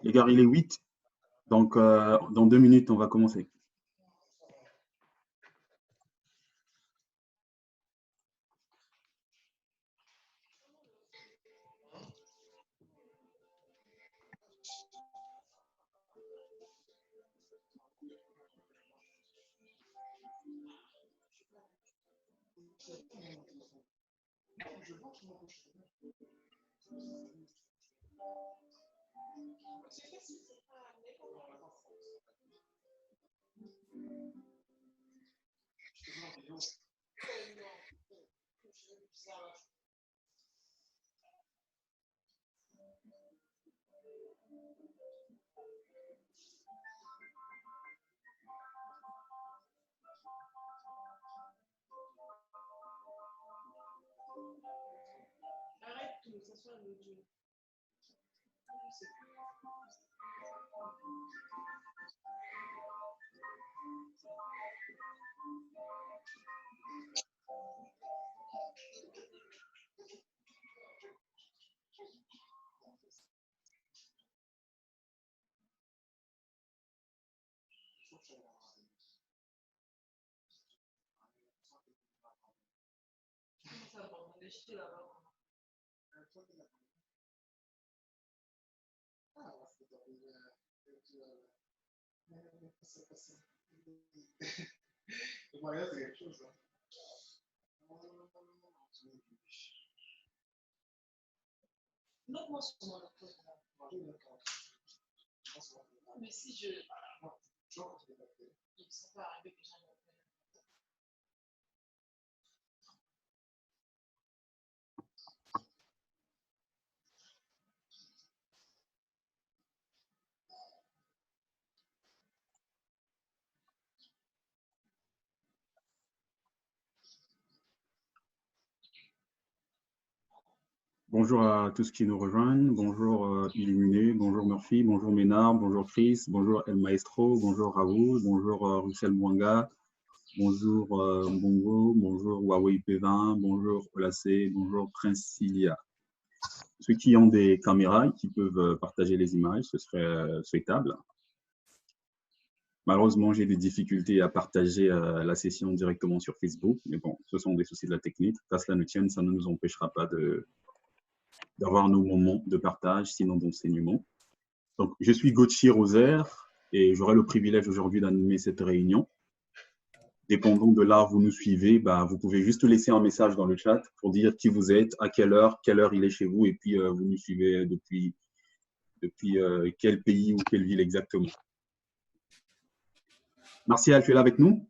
Les gars, il est 8. Donc, dans 2 minutes, on va commencer. Bonjour à tous qui nous rejoignent. Bonjour Illuminé, bonjour Murphy, bonjour Ménard, bonjour Chris, bonjour El Maestro, bonjour Raoul, bonjour Russell Mwanga, bonjour Mbongo, bonjour Huawei P20, bonjour Olacé, bonjour Princilia. Ceux qui ont des caméras et qui peuvent partager les images, ce serait souhaitable. Malheureusement, j'ai des difficultés à partager la session directement sur Facebook, mais bon, ce sont des soucis de la technique. Qu'à cela ne tienne, ça ne nous empêchera pas d'avoir nos moments de partage, sinon d'enseignement. Donc, je suis Gauthier Rosaire et j'aurai le privilège aujourd'hui d'animer cette réunion. Dépendant de là où vous nous suivez, vous pouvez juste laisser un message dans le chat pour dire qui vous êtes, à quelle heure il est chez vous, et puis vous nous suivez depuis quel pays ou quelle ville exactement. Martial, tu es là avec nous?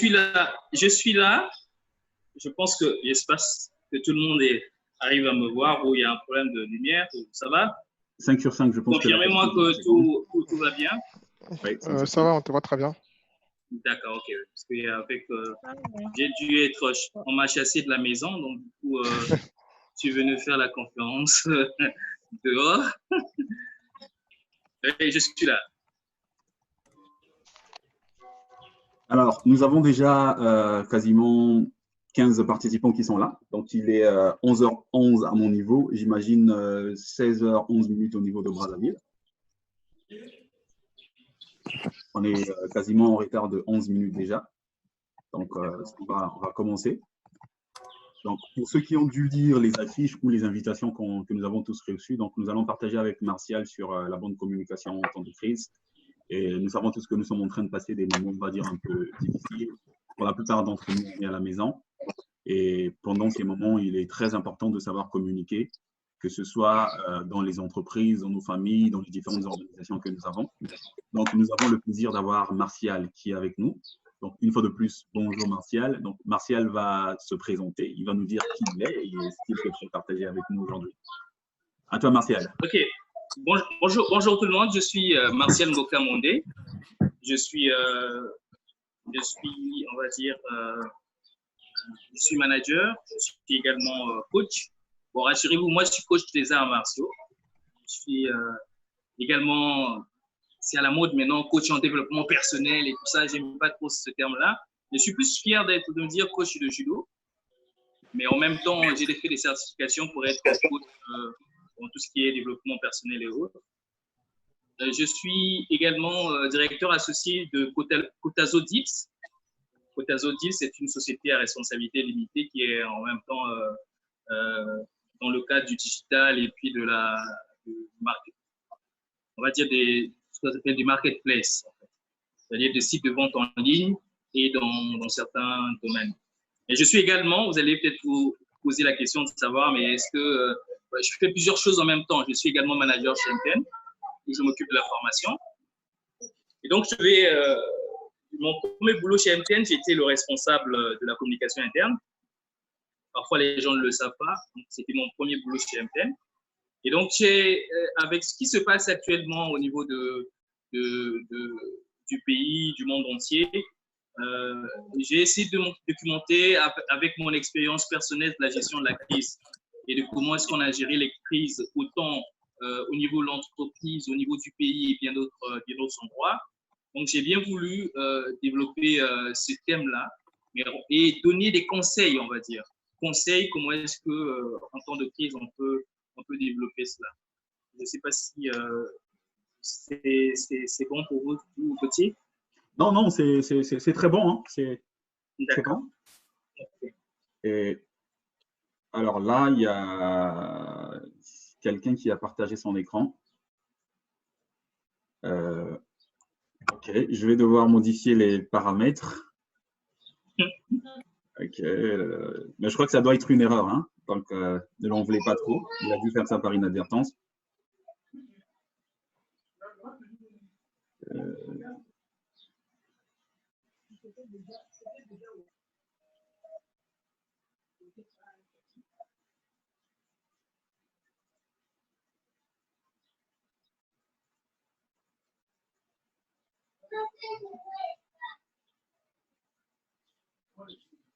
Je suis là. Je pense que l'espace, que tout le monde arrive à me voir, où il y a un problème de lumière, ça va? 5 sur 5, je pense. Confirmez-moi que tout va bien. Oui, ça va, on te voit très bien. D'accord, ok. Parce que j'ai dû être, on m'a chassé de la maison, donc du coup, je suis venu faire la conférence dehors. Et je suis là. Alors, nous avons déjà quasiment 15 participants qui sont là. Donc, il est 11h11 à mon niveau. J'imagine 16h11 au niveau de Brazzaville. On est quasiment en retard de 11 minutes déjà. Donc, on va commencer. Donc, pour ceux qui ont dû lire les affiches ou les invitations que nous avons tous reçues, donc nous allons partager avec Martial sur la bonne communication en temps de crise. Et nous savons tous que nous sommes en train de passer des moments, on va dire, un peu difficiles. Pour la plupart d'entre nous, on est à la maison. Et pendant ces moments, il est très important de savoir communiquer, que ce soit dans les entreprises, dans nos familles, dans les différentes organisations que nous avons. Donc, nous avons le plaisir d'avoir Martial qui est avec nous. Donc, une fois de plus, bonjour Martial. Donc, Martial va se présenter, il va nous dire qui il est et ce qu'il peut partager avec nous aujourd'hui. À toi, Martial. OK. Bonjour tout le monde, je suis Martial Ngoka Mondé. Je suis, on va dire, je suis manager, je suis également coach Bon, rassurez-vous, moi, je suis coach des arts martiaux. Je suis également, c'est à la mode maintenant, coach en développement personnel et tout ça. J'aime pas trop ce terme-là. Je suis plus fier de me dire coach de judo. Mais en même temps, j'ai fait des certifications pour être coach dans tout ce qui est développement personnel et autres. Je suis également directeur associé de Kotazo Dips. Kotazo Dips est une société à responsabilité limitée qui est en même temps dans le cadre du digital et puis on va dire ce qu'on appelle du marketplace, en fait. C'est-à-dire des sites de vente en ligne et dans certains domaines. Et je suis également, vous allez peut-être vous poser la question de savoir, mais est-ce que je fais plusieurs choses en même temps. Je suis également manager chez MTN, où je m'occupe de la formation. Et donc, mon premier boulot chez MTN, j'étais le responsable de la communication interne. Parfois, les gens ne le savent pas. C'était mon premier boulot chez MTN. Et donc, avec ce qui se passe actuellement au niveau du pays, du monde entier, j'ai essayé de me documenter avec mon expérience personnelle de la gestion de la crise et de comment est-ce qu'on a géré les crises autant au niveau de l'entreprise, au niveau du pays et bien d'autres endroits. Donc, j'ai bien voulu développer ce thème-là et donner des conseils, on va dire. Conseils, comment est-ce que en temps de crise, on peut développer cela. Je ne sais pas si c'est bon pour vous, Gauthier. Non, non, c'est très bon. Hein. C'est bon. Okay. Et alors là, il y a quelqu'un qui a partagé son écran. Ok, je vais devoir modifier les paramètres. Ok, mais je crois que ça doit être une erreur. Hein. Donc, ne l'en voulez pas trop. Il a dû faire ça par inadvertance.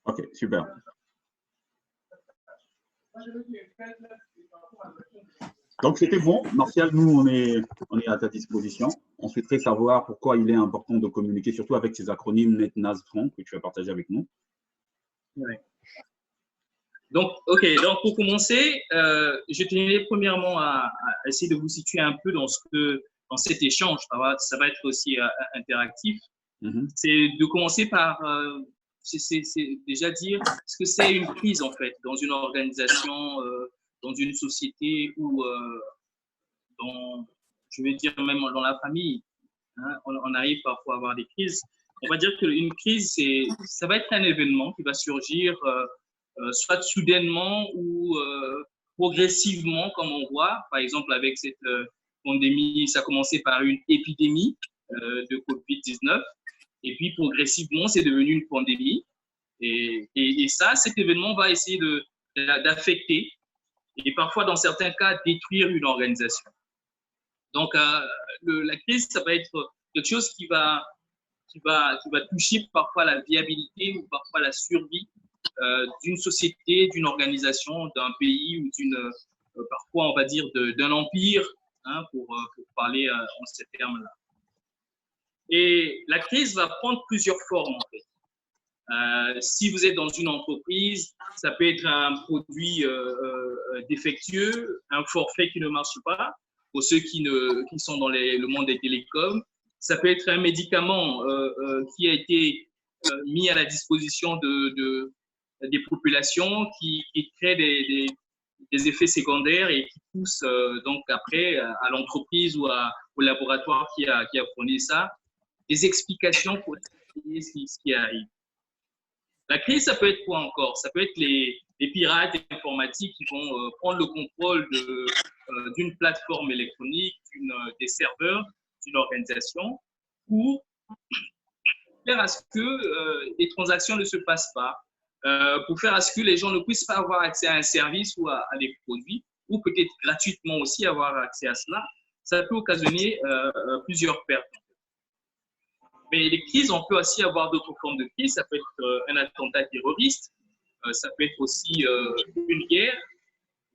Ok, super. Donc, c'était bon. Martial, nous, on est à ta disposition. On souhaiterait savoir pourquoi il est important de communiquer, surtout avec ces acronymes NET, NAS, FRON que tu as partagé avec nous. Oui. Donc, OK. Donc, pour commencer, je tenais premièrement à essayer de vous situer un peu dans cet échange. Ça va être aussi interactif. C'est de commencer par c'est déjà dire ce que c'est une crise, en fait, dans une organisation, dans une société ou je vais dire même dans la famille. Hein, on arrive parfois à avoir des crises. On va dire qu'une crise, ça va être un événement qui va surgir soit soudainement ou progressivement, comme on voit. Par exemple, avec cette pandémie, ça a commencé par une épidémie de Covid-19. Et puis, progressivement, c'est devenu une pandémie. Et ça, cet événement va essayer d'affecter et parfois, dans certains cas, détruire une organisation. Donc, la crise, ça va être quelque chose qui va toucher parfois la viabilité ou parfois la survie d'une société, d'une organisation, d'un pays ou parfois, on va dire, d'un empire, hein, pour parler en ces termes-là. Et la crise va prendre plusieurs formes, en fait. Si vous êtes dans une entreprise, ça peut être un produit défectueux, un forfait qui ne marche pas, pour ceux qui sont dans le monde des télécoms. Ça peut être un médicament qui a été mis à la disposition des populations qui crée des effets secondaires et qui poussent donc après à l'entreprise ou au laboratoire qui a fourni ça, des explications pour expliquer ce qui arrive. La crise, ça peut être quoi encore? Ça peut être les pirates informatiques qui vont prendre le contrôle d'une plateforme électronique, des serveurs, d'une organisation, pour faire à ce que les transactions ne se passent pas, pour faire à ce que les gens ne puissent pas avoir accès à un service ou à des produits, ou peut-être gratuitement aussi avoir accès à cela. Ça peut occasionner plusieurs pertes. Mais les crises, on peut aussi avoir d'autres formes de crises. Ça peut être un attentat terroriste, ça peut être aussi une guerre,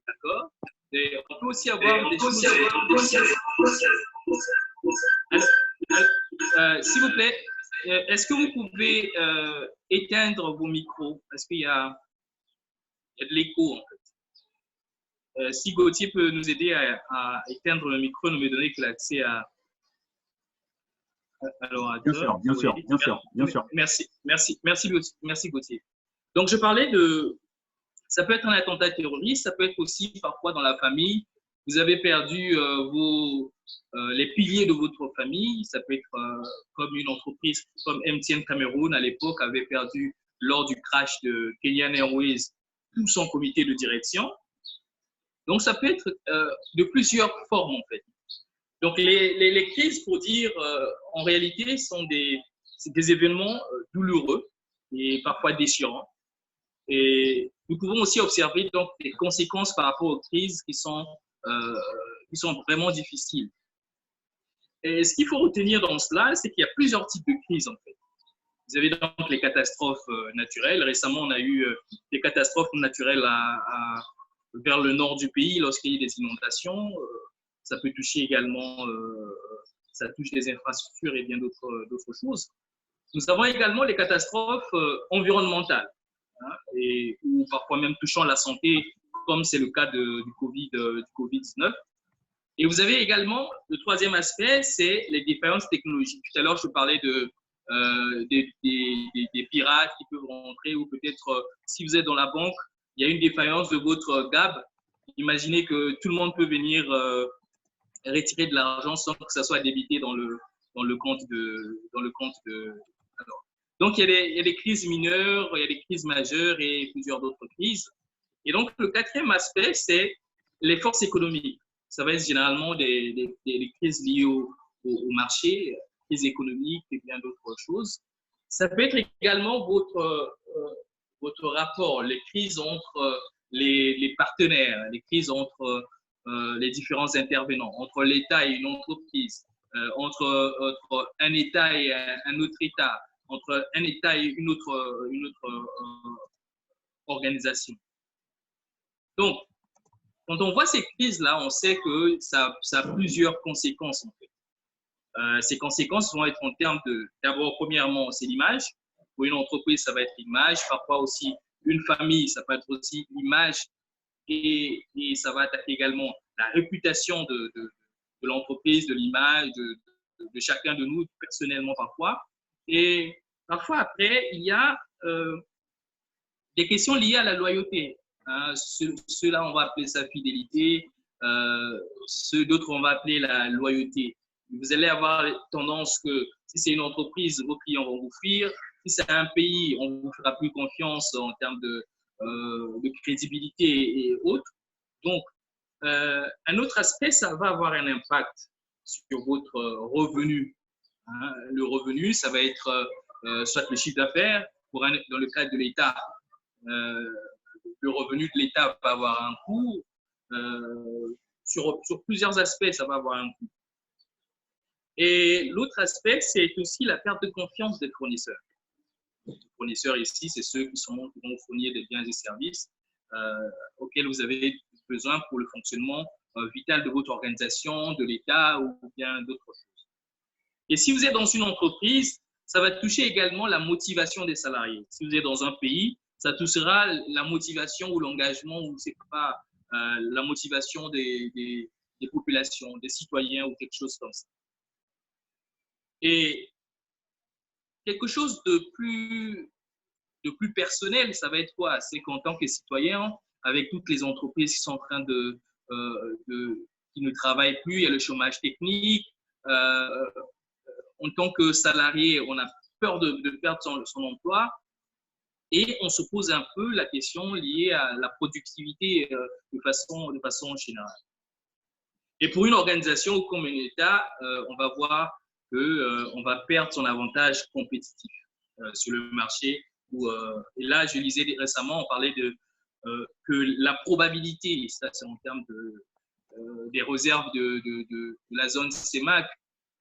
D'accord? Et on peut aussi avoir des choses… s'il vous plaît, est-ce que vous pouvez éteindre vos micros? Parce qu'il y a de l'écho, en fait. Si Gauthier peut nous aider à éteindre le micro, ne me donner que l'accès à l'orateur. Bien sûr, bien sûr, bien sûr. Merci Gauthier. Donc, je parlais de… Ça peut être un attentat terroriste, ça peut être aussi parfois dans la famille. Vous avez perdu les piliers de votre famille. Ça peut être comme une entreprise comme MTN Cameroun à l'époque avait perdu lors du crash de Kenyan Airways tout son comité de direction. Donc, ça peut être de plusieurs formes en fait. Donc, les crises, pour dire, en réalité, sont des événements douloureux et parfois déchirants. Et nous pouvons aussi observer donc des conséquences par rapport aux crises qui sont vraiment difficiles. Et ce qu'il faut retenir dans cela, c'est qu'il y a plusieurs types de crises en fait. Vous avez donc les catastrophes naturelles. Récemment, on a eu des catastrophes naturelles vers le nord du pays lorsqu'il y a des inondations. Ça peut toucher également, ça touche les infrastructures et bien d'autres choses. Nous avons également les catastrophes environnementales. Ou parfois même touchant la santé, comme c'est le cas du Covid-19. Et vous avez également, le troisième aspect, c'est les défaillances technologiques. Tout à l'heure, je parlais des pirates qui peuvent rentrer, ou peut-être, si vous êtes dans la banque, il y a une défaillance de votre GAB. Imaginez que tout le monde peut venir retirer de l'argent sans que ça soit débité dans le compte de… Alors, donc, il y a des crises mineures, il y a des crises majeures et plusieurs d'autres crises. Et donc, le quatrième aspect, c'est les forces économiques. Ça va être généralement des crises liées au marché, crises économiques et bien d'autres choses. Ça peut être également votre rapport, les crises entre les partenaires, les crises entre les différents intervenants, entre l'État et une entreprise, entre un État et un autre État, entre un État et une autre organisation. Donc, quand on voit ces crises-là, on sait que ça a plusieurs conséquences, en fait. Ces conséquences vont être en termes d'abord, premièrement, c'est l'image. Pour une entreprise, ça va être l'image. Parfois aussi, une famille, ça peut être aussi l'image. Et ça va attaquer également la réputation de l'entreprise, de l'image, de chacun de nous, personnellement parfois. Et parfois, après, il y a des questions liées à la loyauté. Hein. Ceux-là, on va appeler ça fidélité. Ceux d'autres, on va appeler la loyauté. Vous allez avoir tendance que si c'est une entreprise, vos clients vont vous fuir. Si c'est un pays, on ne vous fera plus confiance en termes de crédibilité et autres. Donc, un autre aspect, ça va avoir un impact sur votre revenu. Hein. Le revenu, ça va être soit le chiffre d'affaires, dans le cadre de l'État, le revenu de l'État va avoir un coût. Sur plusieurs aspects, ça va avoir un coût. Et l'autre aspect, c'est aussi la perte de confiance des fournisseurs. Les fournisseurs ici, c'est ceux qui vont vous fournir des biens et services auxquels vous avez besoin pour le fonctionnement vital de votre organisation, de l'État ou bien d'autres choses. Et si vous êtes dans une entreprise, ça va toucher également la motivation des salariés. Si vous êtes dans un pays, ça touchera la motivation ou l'engagement, ou c'est pas la motivation des populations, des citoyens ou quelque chose comme ça. Et quelque chose de plus personnel, ça va être quoi? C'est qu'en tant que citoyen, avec toutes les entreprises qui sont en train qui ne travaillent plus, il y a le chômage technique. En tant que salarié, on a peur de perdre son emploi et on se pose un peu la question liée à la productivité de façon générale. Et pour une organisation ou comme un État, on va voir qu'on va perdre son avantage compétitif sur le marché. Et là, je lisais récemment, on parlait que la probabilité, ça c'est en termes des réserves de la zone CEMAC,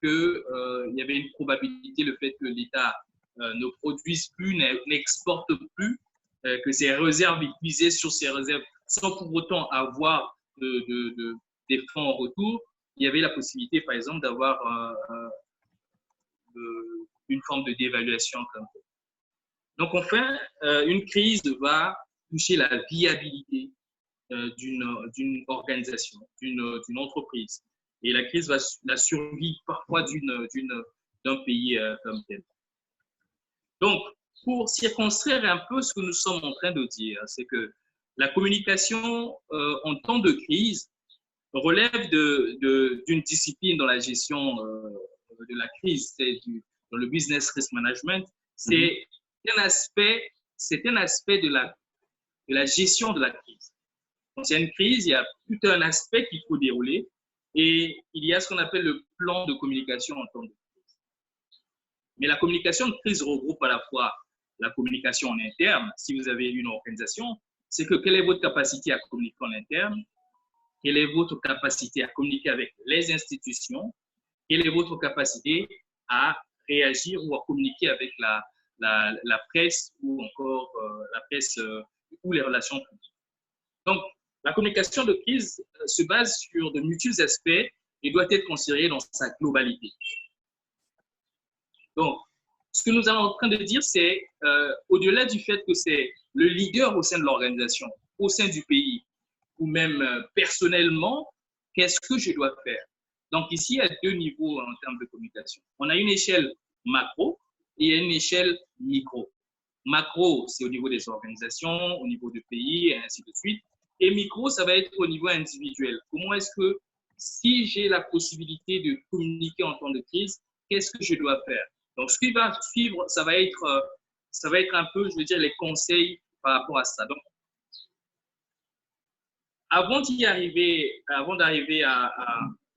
qu'il y avait une probabilité, le fait que l'État ne produise plus, n'exporte plus, que ses réserves épuisées sur ses réserves, sans pour autant avoir des fonds en retour, il y avait la possibilité, par exemple, d'avoir une forme de dévaluation comme ça. Donc, enfin, une crise va toucher la viabilité d'une organisation, d'une entreprise. Et la crise va la survie parfois d'un pays comme tel. Donc, pour circonscrire un peu ce que nous sommes en train de dire, c'est que la communication en temps de crise relève d'une discipline dans la gestion de la crise, dans le business risk management. C'est un aspect de la gestion de la crise. Quand il y a une crise, il y a tout un aspect qu'il faut dérouler et il y a ce qu'on appelle le plan de communication en temps de crise. Mais la communication de crise regroupe à la fois la communication en interne. Si vous avez une organisation, c'est que quelle est votre capacité à communiquer en interne? Quelle est votre capacité à communiquer avec les institutions? Quelle est votre capacité à réagir ou à communiquer avec la presse ou encore la presse ou les relations publiques? Donc, la communication de crise se base sur de multiples aspects et doit être considérée dans sa globalité. Donc, ce que nous sommes en train de dire, c'est au-delà du fait que c'est le leader au sein de l'organisation, au sein du pays, ou même personnellement, qu'est-ce que je dois faire? Donc ici, il y a deux niveaux en termes de communication. On a une échelle macro et il y a une échelle micro. Macro, c'est au niveau des organisations, au niveau du pays, et ainsi de suite. Et micro, ça va être au niveau individuel. Comment est-ce que, si j'ai la possibilité de communiquer en temps de crise, qu'est-ce que je dois faire? Donc, ce qui va suivre, ça va être un peu, je veux dire, les conseils par rapport à ça. Donc, avant d'arriver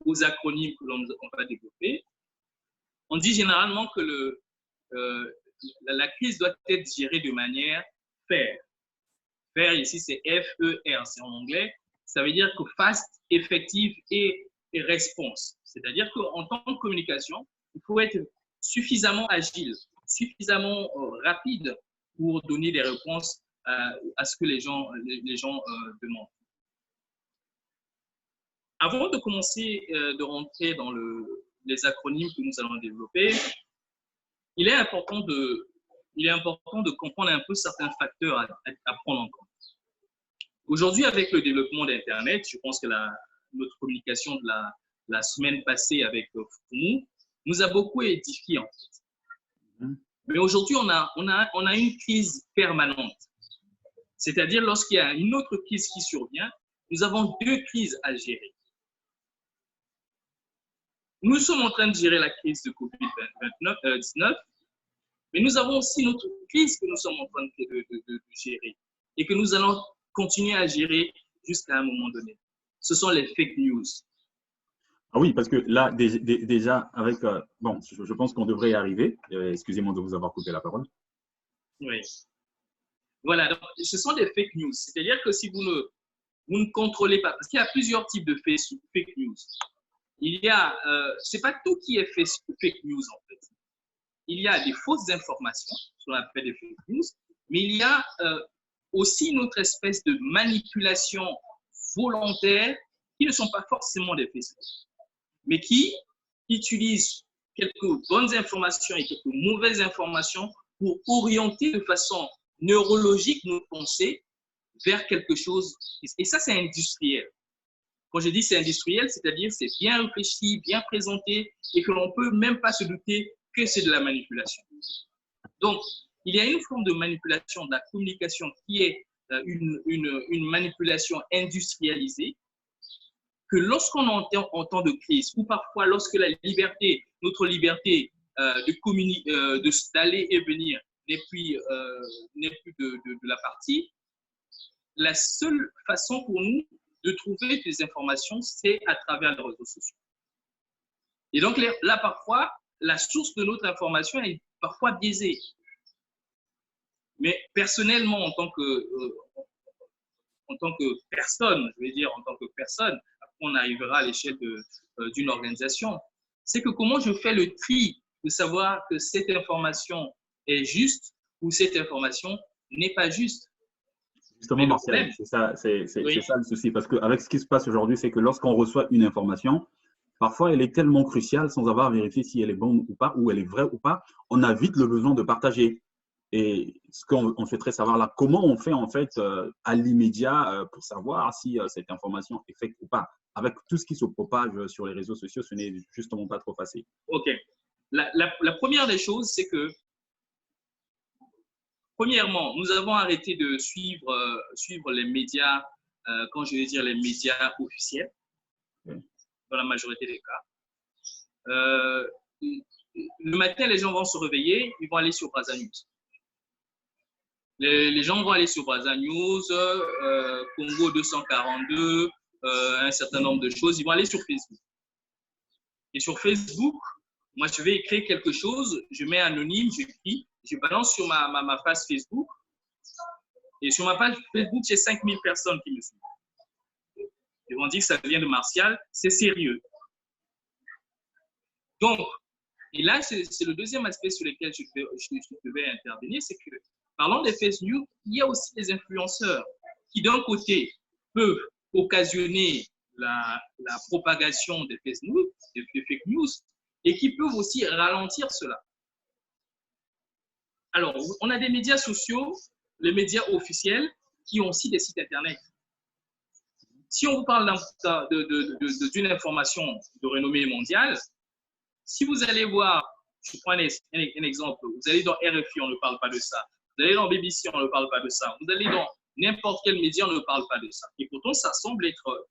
aux acronymes que l'on va développer, on dit généralement que la crise doit être gérée de manière FAIR. FAIR, ici, c'est F-E-R, c'est en anglais. Ça veut dire que fast, effective et response. C'est-à-dire qu'en tant que communication, il faut être suffisamment agile, suffisamment rapide pour donner des réponses à ce que les gens demandent. Avant de commencer de rentrer dans les acronymes que nous allons développer, il est important de comprendre un peu certains facteurs à prendre en compte. Aujourd'hui, avec le développement d'Internet, je pense que notre communication de la semaine passée avec Fumu nous a beaucoup édifié en fait. Mais aujourd'hui, on a une crise permanente. C'est-à-dire, lorsqu'il y a une autre crise qui survient, nous avons deux crises à gérer. Nous sommes en train de gérer la crise de Covid-19, mais nous avons aussi notre crise que nous sommes en train de gérer et que nous allons continuer à gérer jusqu'à un moment donné. Ce sont les fake news. Ah oui, parce que là, déjà, avec… bon, je pense qu'on devrait y arriver. Excusez-moi de vous avoir coupé la parole. Oui. Voilà, donc ce sont des fake news. C'est-à-dire que si vous ne contrôlez pas, parce qu'il y a plusieurs types de fake news. Il y a, c'est pas tout qui est fake news en fait. Il y a des fausses informations, ce qu'on appelle des fake news, mais il y a aussi une autre espèce de manipulation volontaire qui ne sont pas forcément des fake news, mais qui utilisent quelques bonnes informations et quelques mauvaises informations pour orienter de façon neurologique nos pensées vers quelque chose. Et ça, c'est industriel. Quand je dis c'est industriel, c'est-à-dire c'est bien réfléchi, bien présenté et que l'on ne peut même pas se douter que c'est de la manipulation. Donc, il y a une forme de manipulation de la communication qui est une manipulation industrialisée que lorsqu'on entend en temps de crise ou parfois lorsque notre liberté d'aller et venir n'est plus de la partie, la seule façon pour nous de trouver des informations, c'est à travers les réseaux sociaux. Et donc là, parfois, la source de notre information est parfois biaisée. Mais personnellement, en tant que personne, je vais dire en tant que personne, après on arrivera à l'échelle d'une organisation, c'est que comment je fais le tri de savoir que cette information est juste ou cette information n'est pas juste. Justement, Mais le Martial, problème, c'est ça, oui, c'est ça le souci. Parce qu'avec ce qui se passe aujourd'hui, c'est que lorsqu'on reçoit une information, parfois elle est tellement cruciale sans avoir vérifié si elle est bonne ou pas, ou elle est vraie ou pas, on a vite le besoin de partager. Et ce qu'on souhaiterait savoir là, comment on fait en fait à l'immédiat pour savoir si cette information est fake ou pas. Avec tout ce qui se propage sur les réseaux sociaux, ce n'est justement pas trop facile. ok. La première des choses, c'est que, premièrement, nous avons arrêté de suivre les médias, quand je veux dire les médias officiels, Oui. dans la majorité des cas. Le matin, les gens vont se réveiller, ils vont aller sur Braza News. Les gens vont aller sur Braza News, Congo 242, un certain nombre de choses. Ils vont aller sur Facebook. Et sur Facebook, moi, je vais écrire quelque chose, je mets anonyme, j'écris, je balance sur ma page Facebook. Et sur ma page Facebook, j'ai 5000 personnes qui me suivent. Ils vont dire que ça vient de Martial, c'est sérieux. Donc, et là, c'est le deuxième aspect sur lequel je devais intervenir, c'est que, parlant des fake news, il y a aussi des influenceurs qui, d'un côté, peuvent occasionner la propagation des fake news, et qui peuvent aussi ralentir cela. Alors, on a des médias sociaux, les médias officiels, qui ont aussi des sites Internet. Si on vous parle d'une information de renommée mondiale, si vous allez voir, je prends un exemple, vous allez dans RFI, on ne parle pas de ça. Vous allez dans BBC, on ne parle pas de ça. Vous allez dans n'importe quel média, on ne parle pas de ça. Et pourtant, ça semble être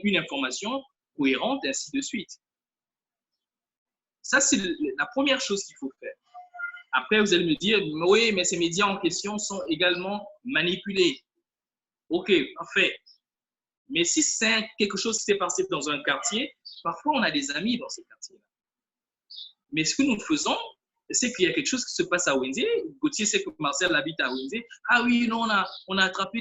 une information cohérente, et ainsi de suite. Ça, c'est la première chose qu'il faut faire. Après, vous allez me dire, oui, mais ces médias en question sont également manipulés. OK, parfait. Mais si c'est quelque chose qui s'est passé dans un quartier, parfois on a des amis dans ces quartiers-là. Mais ce que nous faisons, c'est qu'il y a quelque chose qui se passe à Wendy. Gauthier sait que Martial habite à Wendy. Ah oui, non, on a attrapé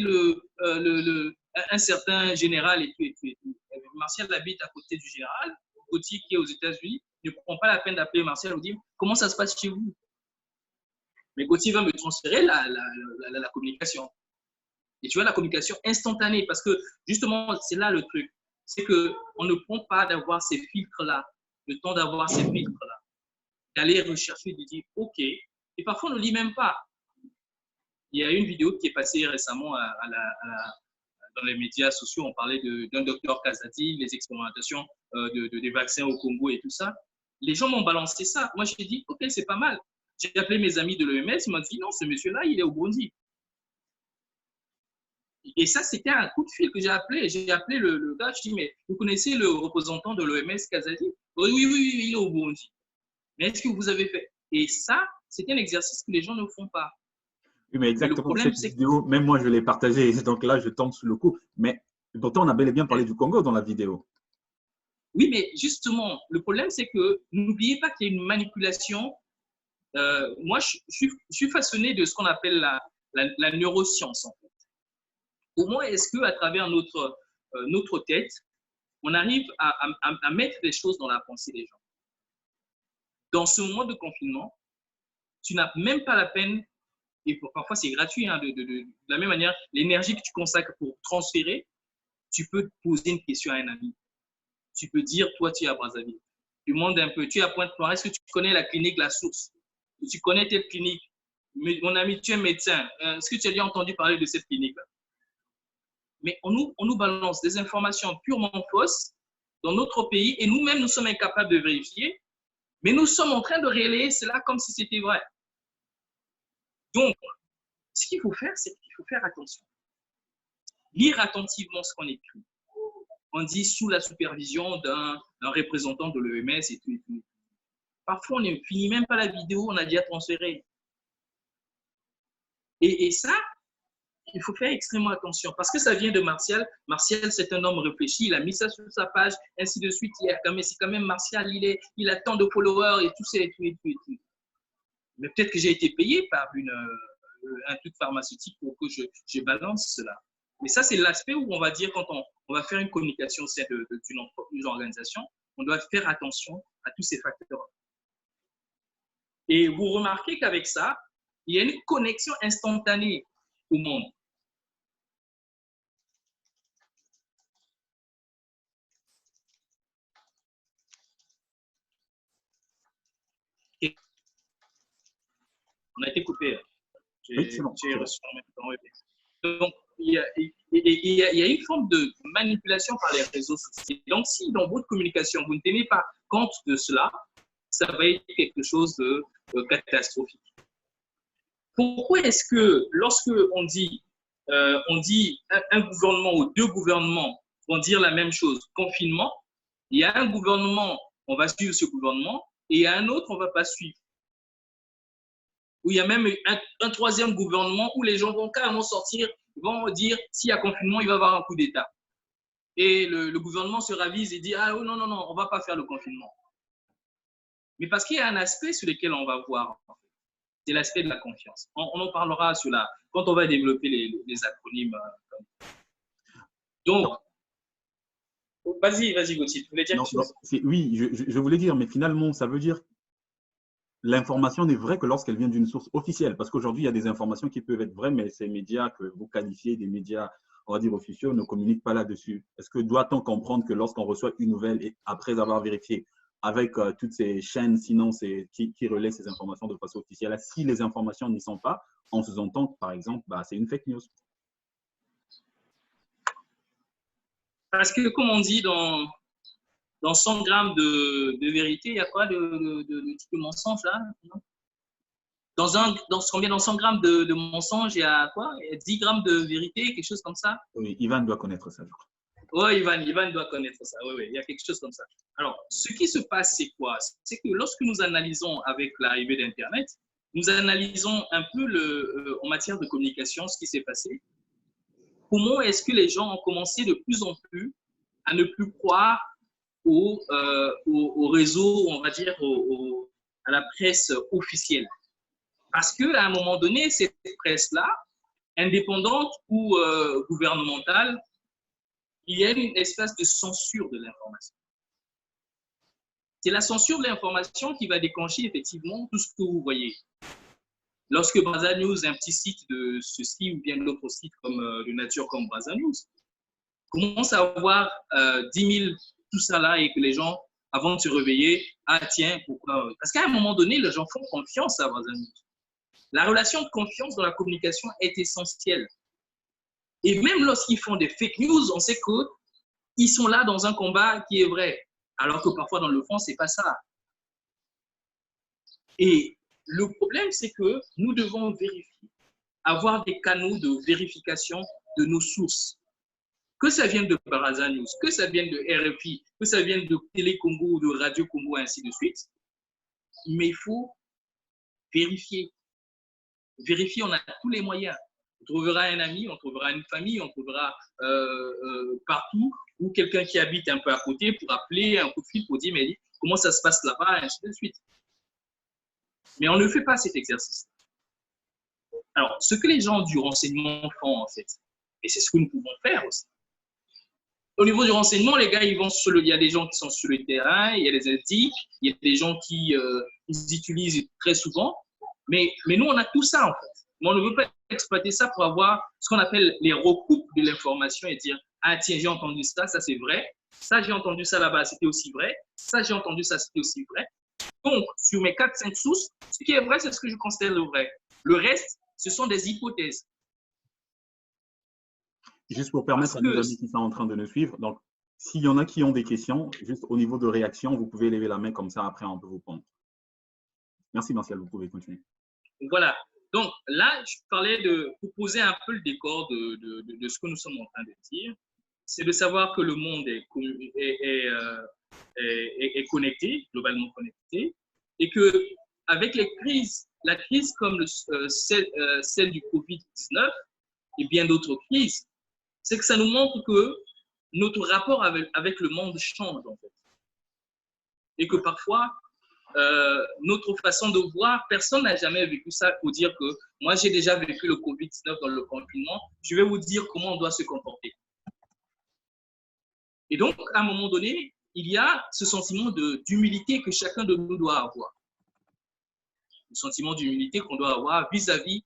un certain général et tout, et tout, et tout. Martial habite à côté du général. Gauthier, qui est aux États-Unis, ne prend pas la peine d'appeler Martial ou dire comment ça se passe chez vous. Mais Gauthier va me transférer la communication. Et tu vois, la communication instantanée, parce que justement, c'est là le truc. C'est qu'on ne prend pas d'avoir ces filtres-là, le temps d'avoir ces filtres-là, d'aller rechercher, de dire OK. Et parfois, on ne lit même pas. Il y a une vidéo qui est passée récemment dans les médias sociaux. On parlait d'un docteur Kazati, les expérimentations des vaccins au Congo et tout ça. Les gens m'ont balancé ça. Moi, j'ai dit OK, c'est pas mal. J'ai appelé mes amis de l'OMS, ils m'ont dit non, ce monsieur-là, il est au Burundi. Et ça, c'était un coup de fil que j'ai appelé. J'ai appelé le gars, je dis, mais vous connaissez le représentant de l'OMS, Kazadi? Oui, oui, oui, il est au Burundi. Mais est-ce que vous avez fait? Et ça, c'est un exercice que les gens ne font pas. Oui, mais exactement cette vidéo, même moi, je l'ai partagée. Donc là, je tombe sous le coup. Mais pourtant, on a bel et bien parlé du Congo dans la vidéo. Oui, mais justement, le problème, c'est que n'oubliez pas qu'il y a une manipulation. Moi, je suis façonné de ce qu'on appelle la neuroscience, en fait. Comment est-ce qu'à travers notre tête, on arrive à mettre des choses dans la pensée des gens? Dans ce moment de confinement, tu n'as même pas la peine, et parfois c'est gratuit, hein, de la même manière, l'énergie que tu consacres pour transférer, tu peux poser une question à un ami. Tu peux dire, toi, tu es à Brazzaville. Tu demandes un peu, tu es à Pointe-Noire, est-ce que tu connais la clinique La Source? Tu connais telle clinique? Mon ami, tu es médecin. Est-ce que tu as déjà entendu parler de cette clinique-là? Mais on nous balance des informations purement fausses dans notre pays et nous-mêmes, nous sommes incapables de vérifier, mais nous sommes en train de relayer cela comme si c'était vrai. Donc, ce qu'il faut faire, c'est qu'il faut faire attention. Lire attentivement ce qu'on écrit. On dit sous la supervision d'un représentant de l'OMS et tout, et tout. Parfois, on ne finit même pas la vidéo, on a déjà transféré. Et ça, il faut faire extrêmement attention parce que ça vient de Martial. Martial, c'est un homme réfléchi. Il a mis ça sur sa page, ainsi de suite. C'est quand même Martial. Il a tant de followers et tout ça et tout et tout et tout. Mais peut-être que j'ai été payé par un truc pharmaceutique pour que je balance cela. Mais ça, c'est l'aspect où on va dire quand on va faire une communication au sein d'une entreprise, d'une organisation, on doit faire attention à tous ces facteurs. Et vous remarquez qu'avec ça, il y a une connexion instantanée au monde. On a été coupé. Oui, c'est bon. J'ai reçu en même temps. Oui. Donc, il y a une forme de manipulation par les réseaux sociaux. Donc, si dans votre communication, vous ne tenez pas compte de cela, ça va être quelque chose de catastrophique. Pourquoi est-ce que lorsque on dit un gouvernement ou deux gouvernements vont dire la même chose, confinement, il y a un gouvernement, on va suivre ce gouvernement, et il y a un autre, on ne va pas suivre. Ou il y a même un troisième gouvernement où les gens vont carrément sortir, vont dire s'il y a confinement, il va y avoir un coup d'État. Et le gouvernement se ravise et dit ah oh, non, non, non, on ne va pas faire le confinement. Mais parce qu'il y a un aspect sur lequel on va voir, c'est l'aspect de la confiance. On en parlera sur quand on va développer les acronymes. Donc, vas-y, Gauthier, tu voulais dire quelque chose? Oui, je voulais dire, mais finalement, ça veut dire l'information n'est vraie que lorsqu'elle vient d'une source officielle. Parce qu'aujourd'hui, il y a des informations qui peuvent être vraies, mais ces médias que vous qualifiez des médias, on va dire, officiels, ne communiquent pas là-dessus. Est-ce que doit-on comprendre que lorsqu'on reçoit une nouvelle et après avoir vérifié avec toutes ces chaînes, sinon qui relaient ces informations de façon officielle, si les informations n'y sont pas, en faisant-on, par exemple, c'est une fake news? Parce que, comme on dit, dans 100 grammes de vérité, il y a quoi de mensonge là? Dans 100 grammes de mensonge, il y a quoi? Il y a 10 grammes de vérité, quelque chose comme ça? Oui, Ivan doit connaître ça. Oui, Ivan doit connaître ça. Oui, oui, il y a quelque chose comme ça. Alors, ce qui se passe, c'est quoi? C'est que lorsque nous analysons avec l'arrivée d'Internet, nous analysons un peu en matière de communication ce qui s'est passé. Comment est-ce que les gens ont commencé de plus en plus à ne plus croire au réseau, on va dire, à la presse officielle? Parce qu'à un moment donné, cette presse-là, indépendante ou gouvernementale, il y a une espèce de censure de l'information. C'est la censure de l'information qui va déclencher effectivement tout ce que vous voyez. Lorsque Brazza News, un petit site de ceci ou bien d'autres sites comme de nature comme Brazza News, commence à avoir 10 000 tout ça là et que les gens, avant de se réveiller, ah tiens, pourquoi? Parce qu'à un moment donné, les gens font confiance à Brazza News. La relation de confiance dans la communication est essentielle. Et même lorsqu'ils font des fake news, on sait qu'ils sont là dans un combat qui est vrai. Alors que parfois, dans le fond, ce n'est pas ça. Et le problème, c'est que nous devons vérifier, avoir des canaux de vérification de nos sources. Que ça vienne de Brazza News, que ça vienne de RFI, que ça vienne de Télé Congo ou de Radio Congo, ainsi de suite. Mais il faut vérifier. Vérifier, on a tous les moyens. On trouvera un ami, on trouvera une famille, on trouvera partout, ou quelqu'un qui habite un peu à côté pour appeler un coup de fil pour dire mais comment ça se passe là-bas, et ainsi de suite. Mais on ne fait pas cet exercice. Alors, ce que les gens du renseignement font, en fait, et c'est ce que nous pouvons faire aussi. Au niveau du renseignement, les gars, il y a des gens qui sont sur le terrain, il y a des éthiques, il y a des gens qui ils utilisent très souvent, mais nous, on a tout ça, en fait. Mais on ne veut pas exploiter ça pour avoir ce qu'on appelle les recoupes de l'information et dire ah tiens, j'ai entendu ça, ça c'est vrai, ça j'ai entendu ça là-bas, c'était aussi vrai, ça j'ai entendu ça, c'était aussi vrai. Donc, sur mes 4-5 sources, ce qui est vrai, c'est ce que je considère le vrai. Le reste, ce sont des hypothèses. Juste pour permettre à nos amis qui sont en train de nous suivre, donc s'il y en a qui ont des questions, juste au niveau de réaction, vous pouvez lever la main comme ça, après on peut vous prendre. Merci Martial, vous pouvez continuer. Voilà. Donc là, je parlais pour poser un peu le décor de ce que nous sommes en train de dire. C'est de savoir que le monde est connecté, globalement connecté, et que avec la crise comme celle du Covid-19 et bien d'autres crises, c'est que ça nous montre que notre rapport avec le monde change en fait. Et que parfois, notre façon de voir, personne n'a jamais vécu ça pour dire que moi j'ai déjà vécu le Covid-19 dans le confinement, je vais vous dire comment on doit se comporter. Et donc, à un moment donné, il y a ce sentiment d'humilité que chacun de nous doit avoir. Le sentiment d'humilité qu'on doit avoir vis-à-vis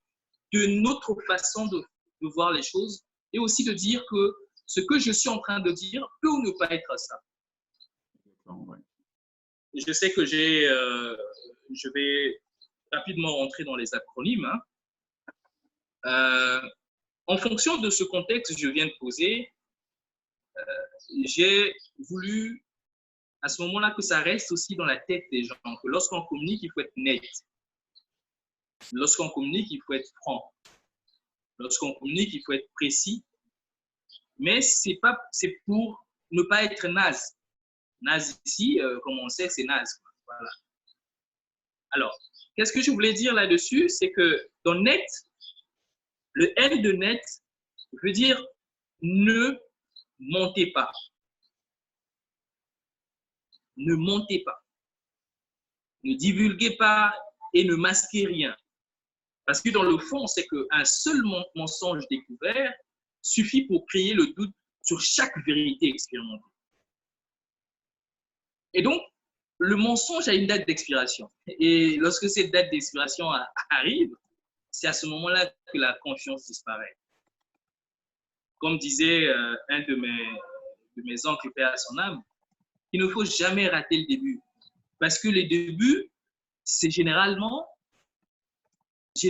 de notre façon de voir les choses et aussi de dire que ce que je suis en train de dire peut ou ne pas être ça. Je sais que je vais rapidement rentrer dans les acronymes. En fonction de ce contexte que je viens de poser, j'ai voulu à ce moment-là que ça reste aussi dans la tête des gens, que lorsqu'on communique, il faut être net. Lorsqu'on communique, il faut être franc. Lorsqu'on communique, il faut être précis. Mais c'est pour ne pas être naze. Naze ici, comme on sait, c'est naze. Voilà. Alors, qu'est-ce que je voulais dire là-dessus? C'est que dans net, le N de net veut dire ne mentez pas. Ne mentez pas. Ne divulguez pas et ne masquez rien. Parce que dans le fond, c'est qu'un seul mensonge découvert suffit pour créer le doute sur chaque vérité expérimentée. Et donc, le mensonge a une date d'expiration. Et lorsque cette date d'expiration arrive, c'est à ce moment-là que la confiance disparaît. Comme disait un de mes oncles, père à son âme, il ne faut jamais rater le début. Parce que le début, c'est généralement, c'est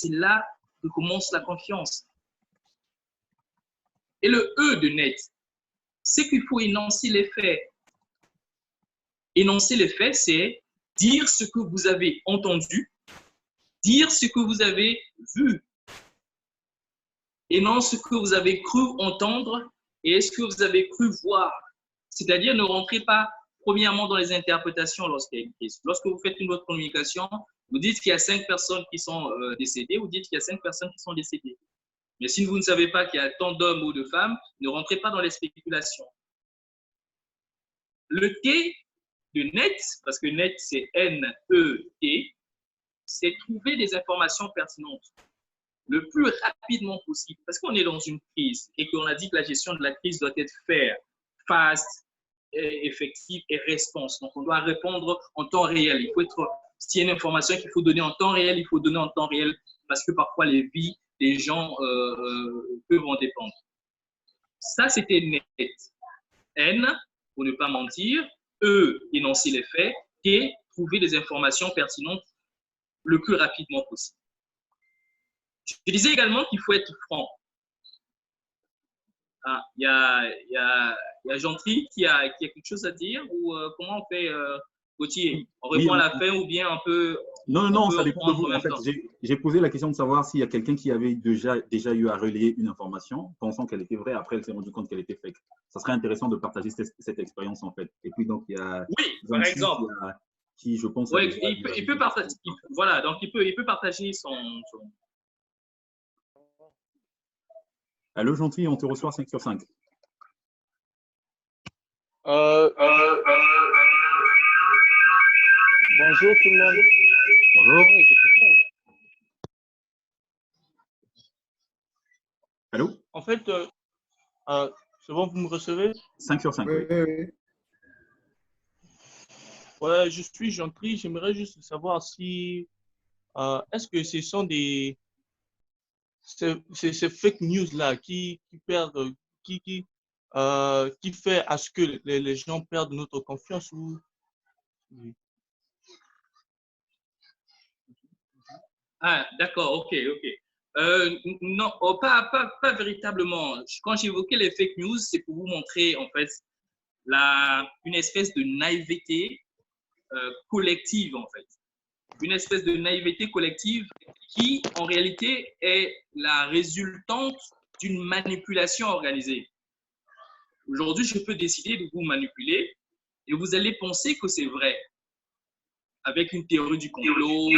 là que commence la confiance. Et le E de net, c'est qu'il faut énoncer les faits. Énoncer les faits, c'est dire ce que vous avez entendu, dire ce que vous avez vu, et non ce que vous avez cru entendre et ce que vous avez cru voir. C'est-à-dire, ne rentrez pas premièrement dans les interprétations lorsqu'il y a une crise. Lorsque vous faites une autre communication, vous dites qu'il y a 5 personnes qui sont décédées, vous dites qu'il y a 5 personnes qui sont décédées. Mais si vous ne savez pas qu'il y a tant d'hommes ou de femmes, ne rentrez pas dans les spéculations. Le T de net, parce que net c'est N-E-T, c'est trouver des informations pertinentes le plus rapidement possible, parce qu'on est dans une crise et qu'on a dit que la gestion de la crise doit être fair, fast, effective et response. Donc, on doit répondre en temps réel. Il faut être, s'il y a une information qu'il faut donner en temps réel, il faut donner en temps réel parce que parfois les vies des gens peuvent en dépendre. Ça, c'était net. N, pour ne pas mentir. E, énoncer les faits. T, trouver des informations pertinentes le plus rapidement possible. Je disais également qu'il faut être franc. Ah, il y a Gentry qui a quelque chose à dire ou comment on fait, Gauthier? On répond à la fin ou bien un peu. Non, ça dépend de vous. En fait, j'ai posé la question de savoir s'il y a quelqu'un qui avait déjà eu à relayer une information, pensant qu'elle était vraie, après elle s'est rendue compte qu'elle était fake. Ça serait intéressant de partager cette expérience, en fait. Et puis, donc, il y a. Oui, par exemple. Qui, je pense. Oui, il peut partager. Voilà, donc il peut partager son. Allô, Gentil, on te reçoit 5 sur 5. Bonjour tout le monde. Bonjour. Allô? En fait, c'est bon, vous me recevez? 5 sur 5, oui. Ouais, je suis Gentry. J'aimerais juste savoir si, est-ce que ce sont ces fake news là qui perdent, qui fait à ce que les gens perdent notre confiance ou. Oui. Ah, d'accord, ok. Non, pas véritablement. Quand j'évoquais les fake news, c'est pour vous montrer en fait une espèce de naïveté collective en fait. Une espèce de naïveté collective qui en réalité est la résultante d'une manipulation organisée. Aujourd'hui, je peux décider de vous manipuler et vous allez penser que c'est vrai. Avec une théorie du complot,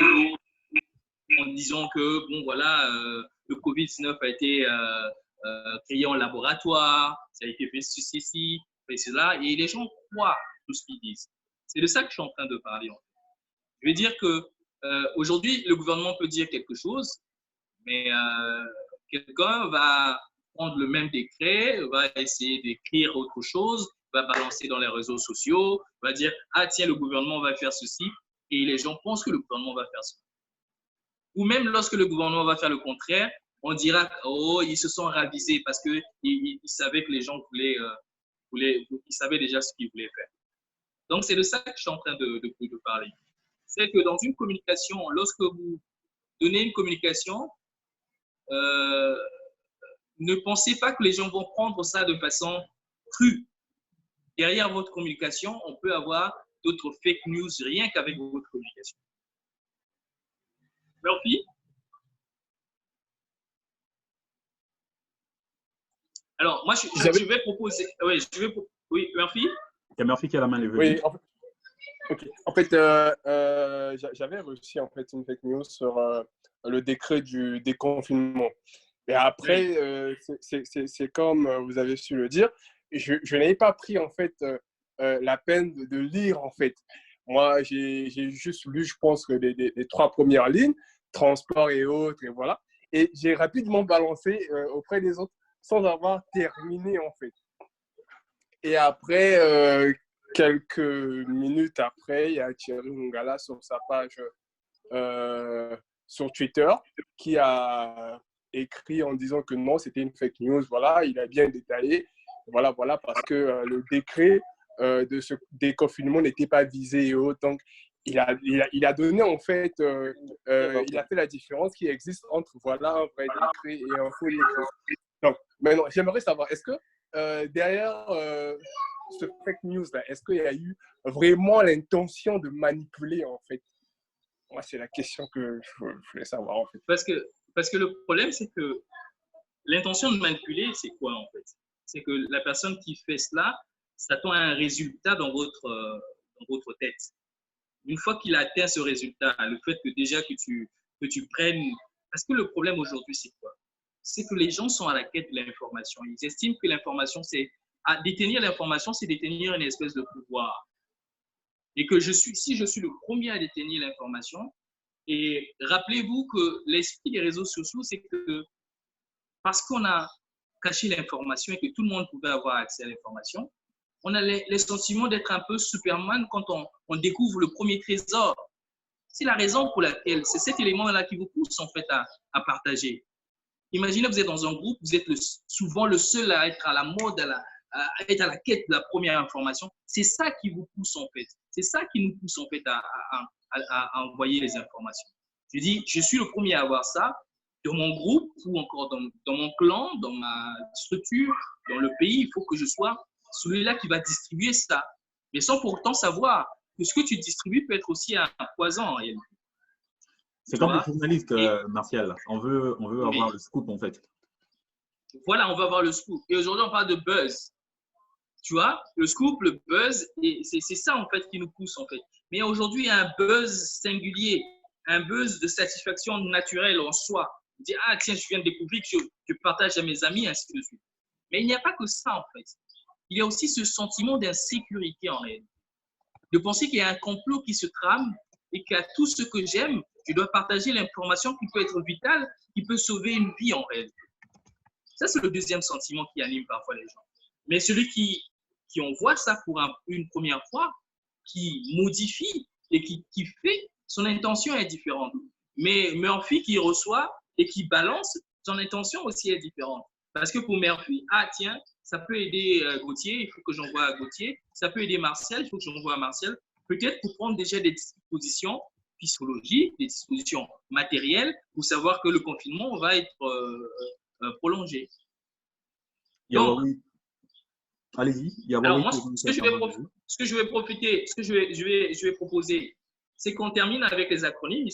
en disant que, bon, voilà, le Covid-19 a été créé en laboratoire, ça a été fait ceci, fait cela, et les gens croient tout ce qu'ils disent. C'est de ça que je suis en train de parler. En fait. Je veux dire que aujourd'hui, le gouvernement peut dire quelque chose, mais quelqu'un va prendre le même décret, va essayer d'écrire autre chose, va balancer dans les réseaux sociaux, va dire, ah tiens, le gouvernement va faire ceci, et les gens pensent que le gouvernement va faire ceci. Ou même lorsque le gouvernement va faire le contraire, on dira, oh, ils se sont ravisés parce qu'ils savaient que les gens ils savaient déjà ce qu'ils voulaient faire. Donc, c'est de ça que je suis en train de parler. C'est que dans une communication, lorsque vous donnez une communication, ne pensez pas que les gens vont prendre ça de façon crue. Derrière votre communication, on peut avoir d'autres fake news rien qu'avec votre communication. Murphy? Alors, moi, je vais proposer. Oui, Murphy? C'est Murphy qui a la main levée. Oui, en fait, j'avais reçu en fait une fake news sur le décret du déconfinement. Et après, c'est comme vous avez su le dire, je n'avais pas pris en fait la peine de lire en fait. Moi, j'ai juste lu, je pense, que les 3 premières lignes, transport et autres, et voilà. Et j'ai rapidement balancé auprès des autres sans avoir terminé en fait. Et après, quelques minutes après, il y a Thierry Mungala sur sa page sur Twitter qui a écrit en disant que non, c'était une fake news. Voilà, il a bien détaillé. Voilà, parce que le décret de ce déconfinement n'était pas visé et autres. Donc, il a donné en fait, il a fait la différence qui existe entre voilà, un vrai décret et un faux décret. Donc, maintenant, j'aimerais savoir, est-ce que derrière ce fake news-là, est-ce qu'il y a eu vraiment l'intention de manipuler en fait? Moi, c'est la question que je voulais savoir en fait. Parce que le problème, c'est que l'intention de manipuler, c'est quoi en fait? C'est que la personne qui fait cela s'attend à un résultat dans votre tête. Une fois qu'il atteint ce résultat, le fait que déjà que tu prennes… Parce que le problème aujourd'hui, c'est quoi? C'est que les gens sont à la quête de l'information. Ils estiment que l'information, détenir l'information, c'est détenir une espèce de pouvoir. Et que si je suis le premier à détenir l'information, et rappelez-vous que l'esprit des réseaux sociaux, c'est que parce qu'on a caché l'information et que tout le monde pouvait avoir accès à l'information, on a les sentiments d'être un peu Superman quand on découvre le premier trésor. C'est la raison pour laquelle c'est cet élément-là qui vous pousse en fait à partager. Imaginez, vous êtes dans un groupe, vous êtes souvent le seul à être à la mode, à être à la quête de la première information. C'est ça qui vous pousse en fait. C'est ça qui nous pousse en fait à envoyer les informations. Je dis, je suis le premier à avoir ça dans mon groupe ou encore dans mon clan, dans ma structure, dans le pays. Il faut que je sois celui-là qui va distribuer ça. Mais sans pourtant savoir que ce que tu distribues peut être aussi un poison en réalité. C'est comme les journalistes, Martial. On veut avoir le scoop, en fait. Voilà, on va avoir le scoop. Et aujourd'hui, on parle de buzz. Tu vois, le scoop, le buzz, c'est ça, en fait, qui nous pousse, en fait. Mais aujourd'hui, il y a un buzz singulier, un buzz de satisfaction naturelle en soi. On dit, ah, tiens, je viens de découvrir que je partage à mes amis, ainsi de suite. Mais il n'y a pas que ça, en fait. Il y a aussi ce sentiment d'insécurité, en réalité. De penser qu'il y a un complot qui se trame et qu'à tout ce que j'aime, je dois partager l'information qui peut être vitale, qui peut sauver une vie en réalité. Ça, c'est le deuxième sentiment qui anime parfois les gens. Mais celui qui envoie ça pour une première fois, qui modifie et qui fait, son intention est différente. Mais Murphy qui reçoit et qui balance, son intention aussi est différente. Parce que pour Murphy, ah tiens, ça peut aider Gauthier, il faut que j'envoie à Gauthier. Ça peut aider Martial, il faut que j'envoie à Martial. Peut-être pour prendre déjà des dispositions psychologiques, des dispositions matérielles, pour savoir que le confinement va être prolongé. Donc, allez-y. Alors moi, ce que je vais proposer, c'est qu'on termine avec les acronymes.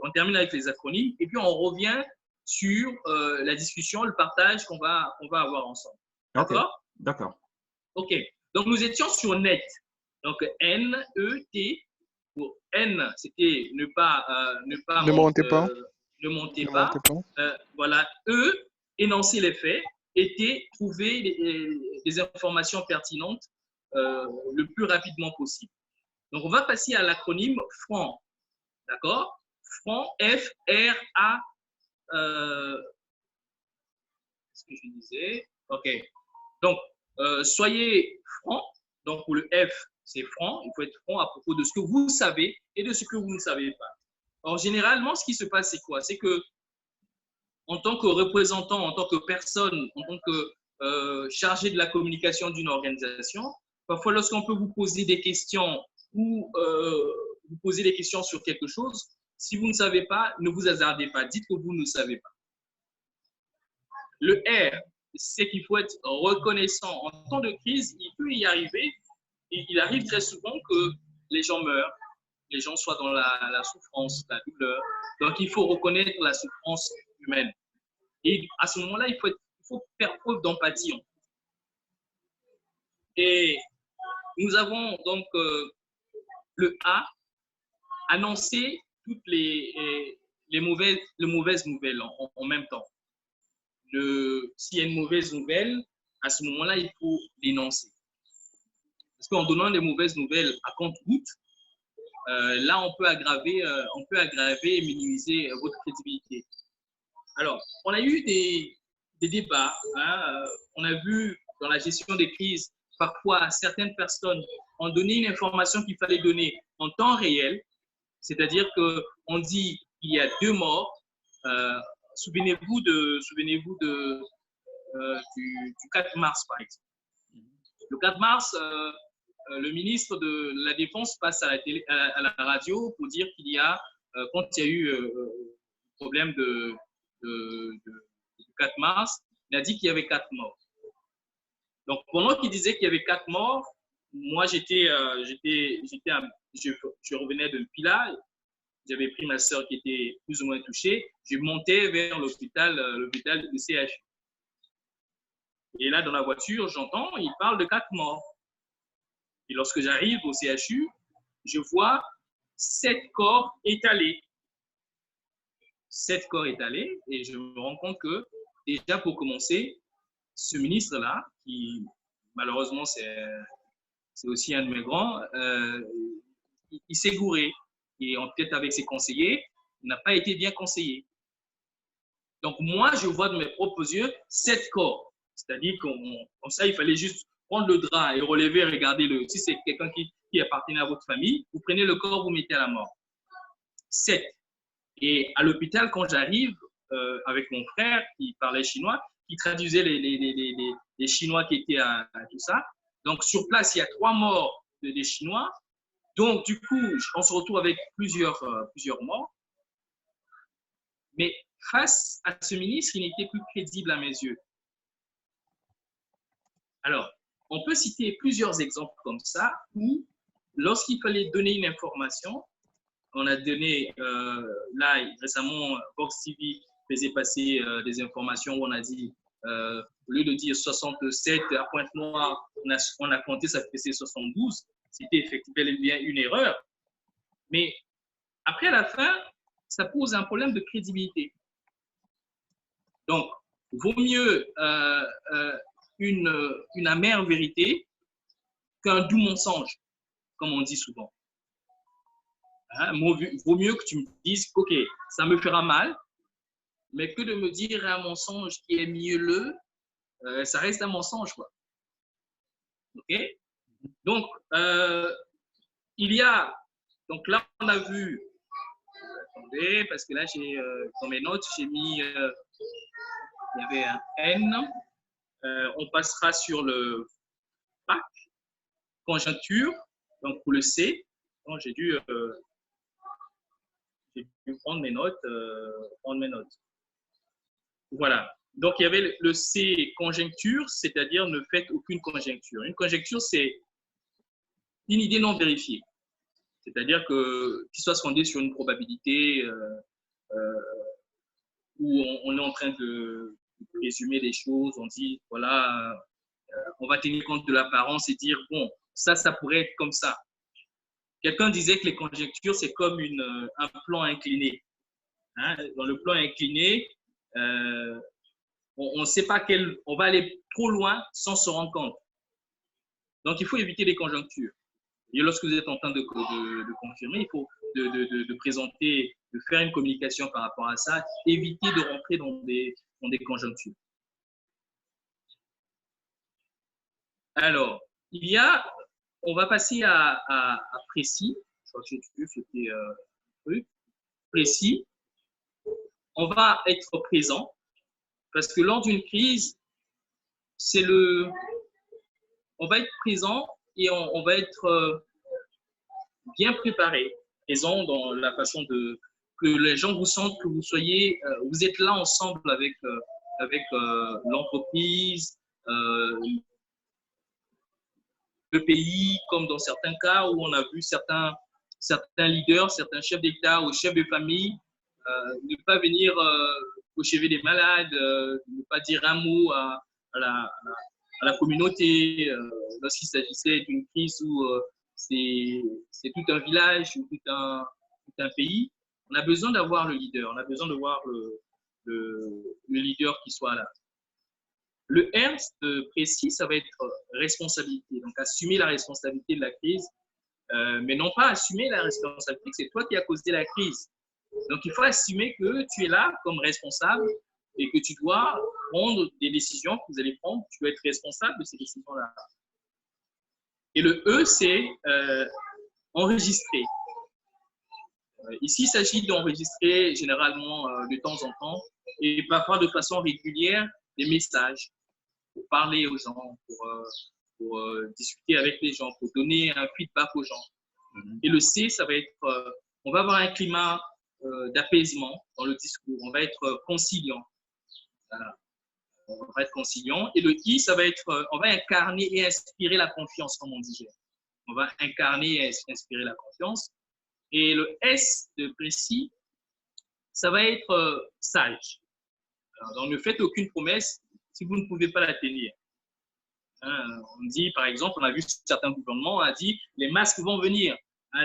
On termine avec les acronymes et puis on revient sur la discussion, le partage qu'on va avoir ensemble. D'accord? D'accord. OK. Donc, nous étions sur net. Donc, N-E-T. Pour N, c'était ne montez pas. Voilà. E, énoncer les faits. Et T, trouver des informations pertinentes le plus rapidement possible. Donc, on va passer à l'acronyme FRAN. D'accord? FRAN, F-R-A. Ce que je disais. OK. Donc, soyez franc. Donc, pour le F, c'est franc. Il faut être franc à propos de ce que vous savez et de ce que vous ne savez pas. Alors, généralement, ce qui se passe, c'est quoi? C'est que, en tant que représentant, en tant que personne, en tant que chargé de la communication d'une organisation, parfois, lorsqu'on peut vous poser des questions ou vous posez des questions sur quelque chose. Si vous ne savez pas, ne vous hasardez pas. Dites que vous ne savez pas. Le R, c'est qu'il faut être reconnaissant. En temps de crise, il peut y arriver. Il arrive très souvent que les gens meurent, les gens soient dans la souffrance, la douleur. Donc, il faut reconnaître la souffrance humaine. Et à ce moment-là, il faut faire preuve d'empathie. Et nous avons donc le A, annoncer toutes les mauvaises nouvelles en même temps. S'il y a une mauvaise nouvelle, à ce moment-là, il faut l'énoncer. Parce qu'en donnant des mauvaises nouvelles à compte-gouttes, là, on peut aggraver et minimiser votre crédibilité. Alors, on a eu des débats. Hein, on a vu dans la gestion des crises, parfois, certaines personnes ont donné une information qu'il fallait donner en temps réel, c'est-à-dire qu'on dit qu'il y a 2 morts. Souvenez-vous du 4 mars, par exemple. Le 4 mars, le ministre de la Défense passe à la radio pour dire qu'il y a, quand il y a eu problème du 4 mars, il a dit qu'il y avait 4 morts. Donc, pendant qu'il disait qu'il y avait 4 morts, moi, je revenais de Pila, j'avais pris ma soeur qui était plus ou moins touchée, je montais vers l'hôpital de CHU. Et là, dans la voiture, j'entends, il parle de 4 morts. Et lorsque j'arrive au CHU, je vois 7 corps étalés. 7 corps étalés, et je me rends compte que, déjà pour commencer, ce ministre-là, qui malheureusement c'est aussi un de mes grands, il s'est gouré. Et peut-être avec ses conseillers, il n'a pas été bien conseillé. Donc moi, je vois de mes propres yeux 7 corps. C'est-à-dire comme ça, il fallait juste prendre le drap et relever, regarder si c'est quelqu'un qui appartenait à votre famille, vous prenez le corps, vous mettez à la mort. 7. Et à l'hôpital, quand j'arrive avec mon frère qui parlait chinois, qui traduisait les Chinois qui étaient à tout ça. Donc, sur place, il y a 3 morts des Chinois. Donc, du coup, on se retrouve avec plusieurs morts. Mais face à ce ministre, il n'était plus crédible à mes yeux. Alors, on peut citer plusieurs exemples comme ça où, lorsqu'il fallait donner une information, on a donné, là, récemment, Vox TV faisait passer des informations où on a dit, au lieu de dire 67 à Pointe-Noire, on a compté, ça faisait 72. C'était effectivement bien une erreur. Mais après, à la fin, ça pose un problème de crédibilité. Donc, vaut mieux une amère vérité qu'un doux mensonge, comme on dit souvent. Hein, vaut mieux que tu me dises, OK, ça me fera mal, mais que de me dire un mensonge qui est mielleux, ça reste un mensonge, quoi. OK? Donc, donc là, on a vu, attendez, parce que là, dans mes notes, j'ai mis, il y avait un N, on passera sur le PAC, conjoncture, donc pour le C, donc j'ai dû prendre mes notes, Voilà. Donc, il y avait le C, conjecture, c'est-à-dire ne faites aucune conjecture. Une conjecture, c'est une idée non vérifiée. C'est-à-dire qu'il soit fondé sur une probabilité où on est en train de résumer des choses, on dit, voilà, on va tenir compte de l'apparence et dire, bon, ça pourrait être comme ça. Quelqu'un disait que les conjectures, c'est comme un plan incliné. Hein? Dans le plan incliné, on ne sait pas on va aller trop loin sans se rendre compte. Donc, il faut éviter les conjonctures. Et lorsque vous êtes en train de confirmer, il faut de présenter, de faire une communication par rapport à ça, éviter de rentrer dans des conjonctures. Alors, on va passer à précis. Je crois que c'était précis. On va être présent parce que lors d'une crise, on va être présent et on va être bien préparé. présent dans la façon que les gens vous sentent que vous êtes là ensemble avec l'entreprise, le pays, comme dans certains cas où on a vu certains leaders, certains chefs d'État ou chefs de famille ne pas venir au chevet des malades, ne pas dire un mot à la communauté lorsqu'il s'agissait d'une crise où c'est tout un village ou tout un pays. On a besoin d'avoir le leader, on a besoin de voir le leader qui soit là. Le R précis, ça va être responsabilité. Donc, assumer la responsabilité de la crise, mais non pas assumer la responsabilité que c'est toi qui as causé la crise. Donc, il faut assumer que tu es là comme responsable et que tu dois prendre des décisions que vous allez prendre. Tu dois être responsable de ces décisions-là. Et le E, c'est enregistrer. Ici, il s'agit d'enregistrer généralement de temps en temps et parfois de façon régulière des messages pour parler aux gens, pour discuter avec les gens, pour donner un feedback aux gens. Et le C, ça va être, on va avoir un climat d'apaisement dans le discours, on va être conciliant. Voilà. On va être conciliant. Et le I, ça va être, on va incarner et inspirer la confiance, comme on disait. On va incarner et inspirer la confiance. Et le S de précis, ça va être sage. Alors, donc, ne faites aucune promesse si vous ne pouvez pas la tenir. On dit, par exemple, on a vu certains gouvernements, on a dit, les masques vont venir,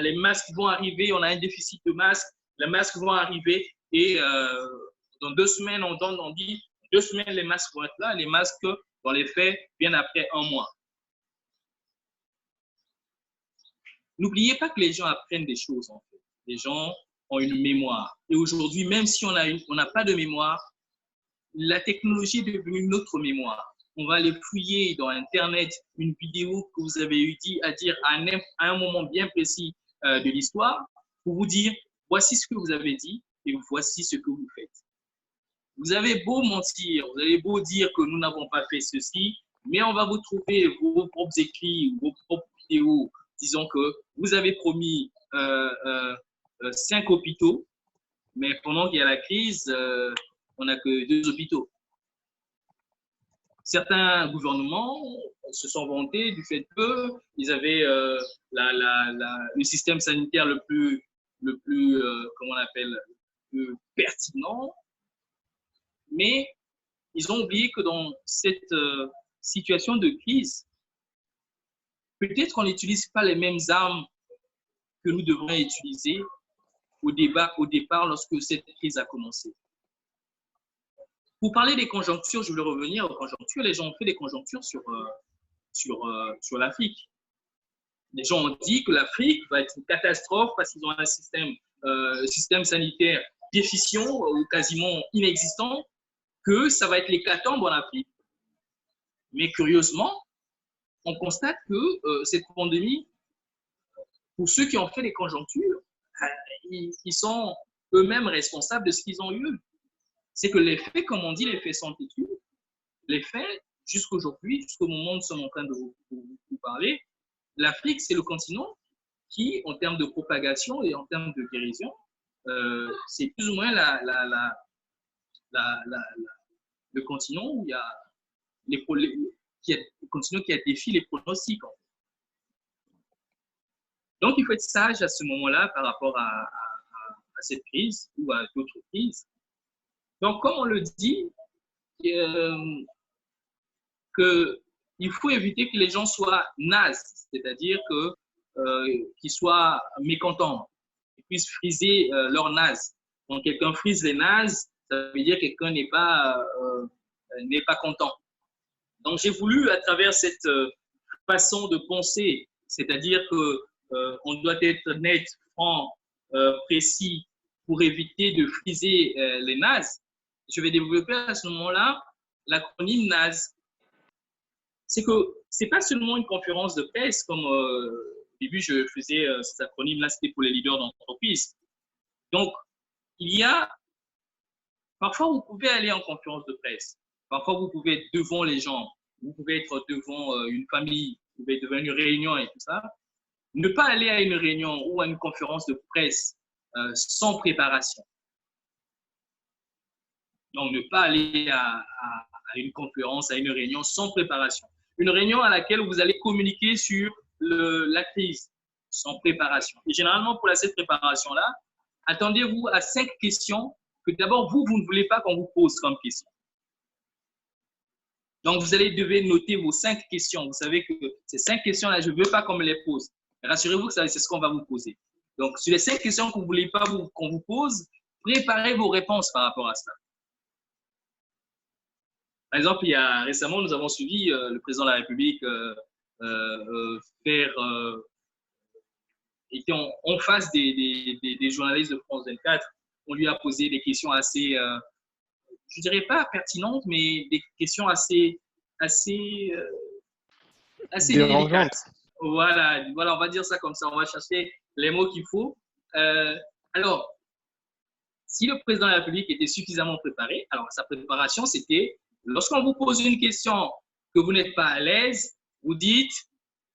les masques vont arriver, on a un déficit de masques, les masques vont arriver et dans 2 semaines, on dit, 2 semaines, les masques vont être là, les masques, dans les faits, viennent après 1 mois. N'oubliez pas que les gens apprennent des choses, en fait. Les gens ont une mémoire. Et aujourd'hui, même si on n'a pas de mémoire, la technologie est devenue notre mémoire. On va aller fouiller dans Internet une vidéo que vous avez eu à dire à un moment bien précis de l'histoire pour vous dire, voici ce que vous avez dit et voici ce que vous faites. Vous avez beau mentir, vous avez beau dire que nous n'avons pas fait ceci, mais on va vous trouver vos propres écrits, vos propres vidéos, disons que vous avez promis 5 hôpitaux, mais pendant qu'il y a la crise, on n'a que 2 hôpitaux. Certains gouvernements se sont vantés du fait qu'ils avaient le système sanitaire le plus comment on appelle, le plus pertinent, mais ils ont oublié que dans cette situation de crise, peut-être qu'on n'utilise pas les mêmes armes que nous devrions utiliser au départ lorsque cette crise a commencé. Pour parler des conjonctures, je voulais revenir aux conjonctures. Les gens ont fait des conjonctures sur l'Afrique. Les gens ont dit que l'Afrique va être une catastrophe parce qu'ils ont un système sanitaire déficient ou quasiment inexistant, que ça va être l'hécatombe en Afrique. Mais curieusement, on constate que cette pandémie, pour ceux qui ont fait les conjonctures, ils sont eux-mêmes responsables de ce qu'ils ont eu. C'est que les faits, comme on dit, les faits sont têtus. Les faits, jusqu'aujourd'hui, jusqu'au moment où nous sommes en train de vous parler, l'Afrique, c'est le continent qui, en termes de propagation et en termes de guérison, c'est plus ou moins le continent où il y a le continent qui a défié les pronostics. En fait. Donc, il faut être sage à ce moment-là par rapport à cette crise ou à d'autres crises. Donc, comme on le dit, il faut éviter que les gens soient nazes, c'est-à-dire qu'ils soient mécontents, qu'ils puissent friser leur naze. Quand quelqu'un frise les nazes, ça veut dire que quelqu'un n'est pas content. Donc, j'ai voulu, à travers cette façon de penser, c'est-à-dire qu'on doit être net, franc, précis, pour éviter de friser les nazes, je vais développer à ce moment-là l'acronyme NAZ. C'est que ce n'est pas seulement une conférence de presse, comme au début je faisais cet acronyme-là, c'était pour les leaders d'entreprise. Donc, parfois vous pouvez aller en conférence de presse, parfois vous pouvez être devant les gens, vous pouvez être devant une famille, vous pouvez être devant une réunion et tout ça, Ne pas aller à une réunion ou à une conférence de presse sans préparation. Donc, ne pas aller à une conférence, à une réunion sans préparation. Une réunion à laquelle vous allez communiquer sur la crise sans préparation. Et généralement, pour cette préparation-là, attendez-vous à 5 questions que d'abord, vous ne voulez pas qu'on vous pose comme question. Donc, vous devez noter vos 5 questions. Vous savez que ces 5 questions-là, je ne veux pas qu'on me les pose. Rassurez-vous que c'est ce qu'on va vous poser. Donc, sur les 5 questions que vous ne voulez pas qu'on vous pose, préparez vos réponses par rapport à cela. Par exemple, récemment, nous avons suivi le président de la République était en face des journalistes de France 24. On lui a posé des questions assez, je ne dirais pas pertinentes, mais des questions assez délicates. Voilà, on va dire ça comme ça. On va chercher les mots qu'il faut. Alors, si le président de la République était suffisamment préparé, alors sa préparation, c'était lorsqu'on vous pose une question que vous n'êtes pas à l'aise, vous dites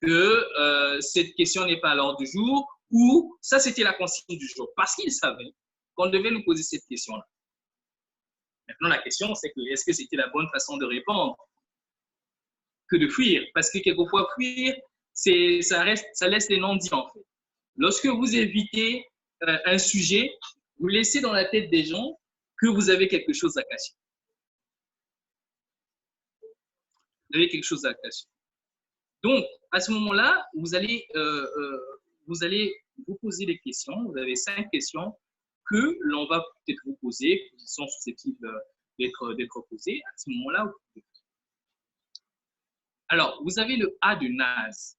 que cette question n'est pas à l'ordre du jour ou ça, c'était la consigne du jour. Parce qu'il savait qu'on devait nous poser cette question-là. Maintenant, la question, c'est que est-ce que c'était la bonne façon de répondre que de fuir? Parce que quelquefois, fuir, ça laisse les non-dits en fait. Lorsque vous évitez un sujet, vous laissez dans la tête des gens que vous avez quelque chose à cacher. Vous avez quelque chose à cacher. Donc, à ce moment-là, vous allez vous poser des questions. Vous avez 5 questions que l'on va peut-être vous poser, qui sont susceptibles d'être posées. À ce moment-là, vous pouvez. Alors, vous avez le A de NAS.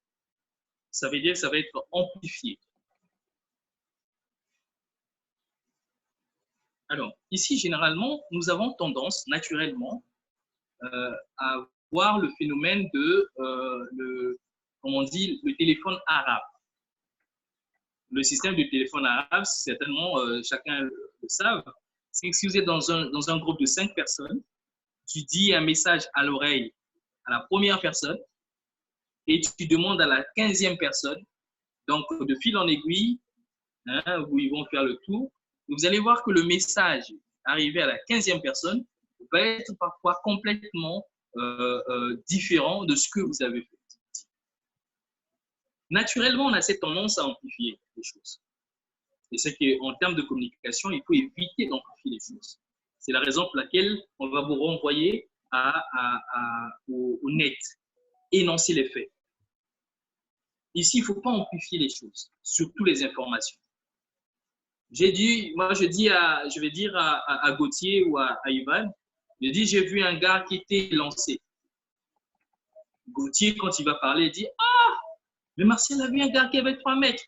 Ça veut dire que ça va être amplifié. Alors, ici, généralement, nous avons tendance, naturellement, à voir le phénomène de, le téléphone arabe. Le système de téléphone arabe, certainement, chacun le savent, c'est que si vous êtes dans un groupe de 5 personnes, tu dis un message à l'oreille à la première personne et tu demandes à la 15e personne, donc de fil en aiguille, où ils vont faire le tour, vous allez voir que le message arrivé à la 15e personne va être parfois complètement différent de ce que vous avez fait. Naturellement, on a cette tendance à amplifier les choses. Et c'est qu'en termes de communication, il faut éviter d'amplifier les choses. C'est la raison pour laquelle on va vous renvoyer au net, énoncer les faits. Ici, il ne faut pas amplifier les choses, surtout les informations. Je vais dire à Gauthier ou à Ivan, je dis, j'ai vu un gars qui était lancé. Gauthier, quand il va parler, il dit, ah, mais Martial a vu un gars qui avait 3 mètres.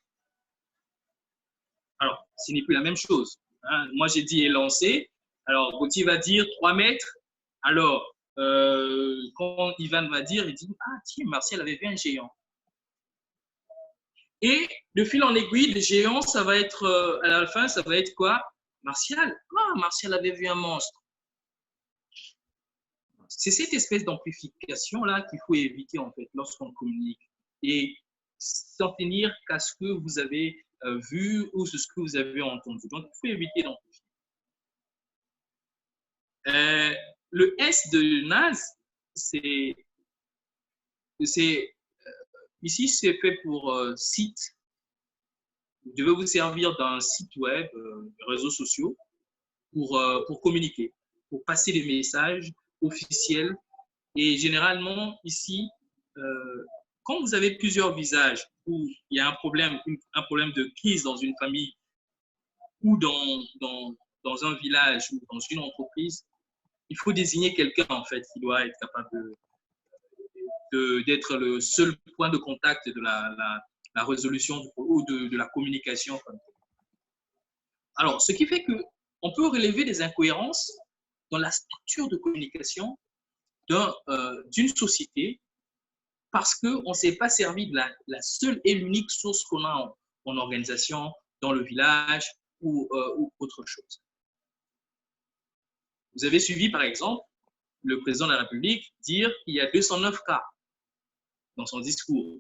Alors, ce n'est plus la même chose. Moi, j'ai dit élancé. Alors, Gauthier va dire 3 mètres. Alors, quand Ivan va dire, il dit, ah, tiens, Martial avait vu un géant. Et de fil en aiguille, le géant, ça va être, à la fin, ça va être quoi? Martial. Ah, Martial avait vu un monstre. C'est cette espèce d'amplification-là qu'il faut éviter, en fait, lorsqu'on communique. Et s'en tenir qu'à ce que vous avez vu ou ce que vous avez entendu. Donc, il faut éviter d'amplifier. Le S de NAS, ici, c'est fait pour site. Vous devez vous servir d'un site web, des réseaux sociaux, pour communiquer, pour passer des messages officiels. Et généralement, ici, quand vous avez plusieurs visages, où il y a un problème de crise dans une famille ou dans un village ou dans une entreprise, il faut désigner quelqu'un en fait qui doit être capable d'être le seul point de contact de la résolution ou de la communication. Alors, ce qui fait qu'on peut relever des incohérences dans la structure de communication d'une société parce qu'on ne s'est pas servi de la seule et l'unique source qu'on a en organisation, dans le village ou autre chose. Vous avez suivi, par exemple, le président de la République dire qu'il y a 209 cas dans son discours.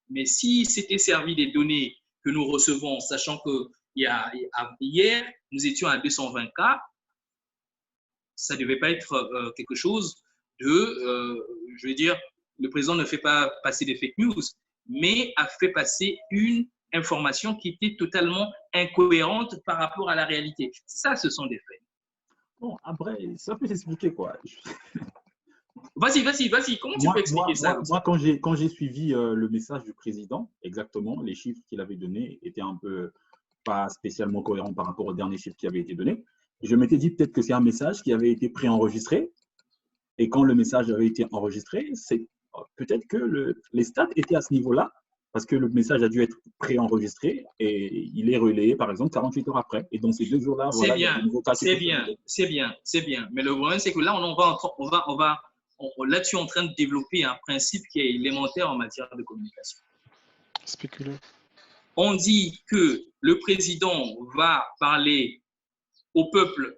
Mais si c'était servi des données que nous recevons, sachant que hier, nous étions à 220 cas, ça ne devait pas être quelque chose je veux dire, le président ne fait pas passer des fake news, mais a fait passer une information qui était totalement incohérente par rapport à la réalité. Ça, ce sont des faits. Bon, après, ça peut s'expliquer, quoi. Vas-y. Comment tu peux expliquer ça? Moi, quand j'ai suivi le message du président, exactement, les chiffres qu'il avait donnés étaient un peu pas spécialement cohérents par rapport aux derniers chiffres qui avaient été donnés. Je m'étais dit peut-être que c'est un message qui avait été préenregistré. Et quand le message avait été enregistré, c'est peut-être que les stats étaient à ce niveau-là, parce que le message a dû être préenregistré et il est relayé, par exemple, 48 heures après. Et dans ces 2 jours-là, voilà. C'est bien. Mais le problème, c'est que là, là, tu es en train de développer un principe qui est élémentaire en matière de communication. Spéculer. On dit que le président va parler au peuple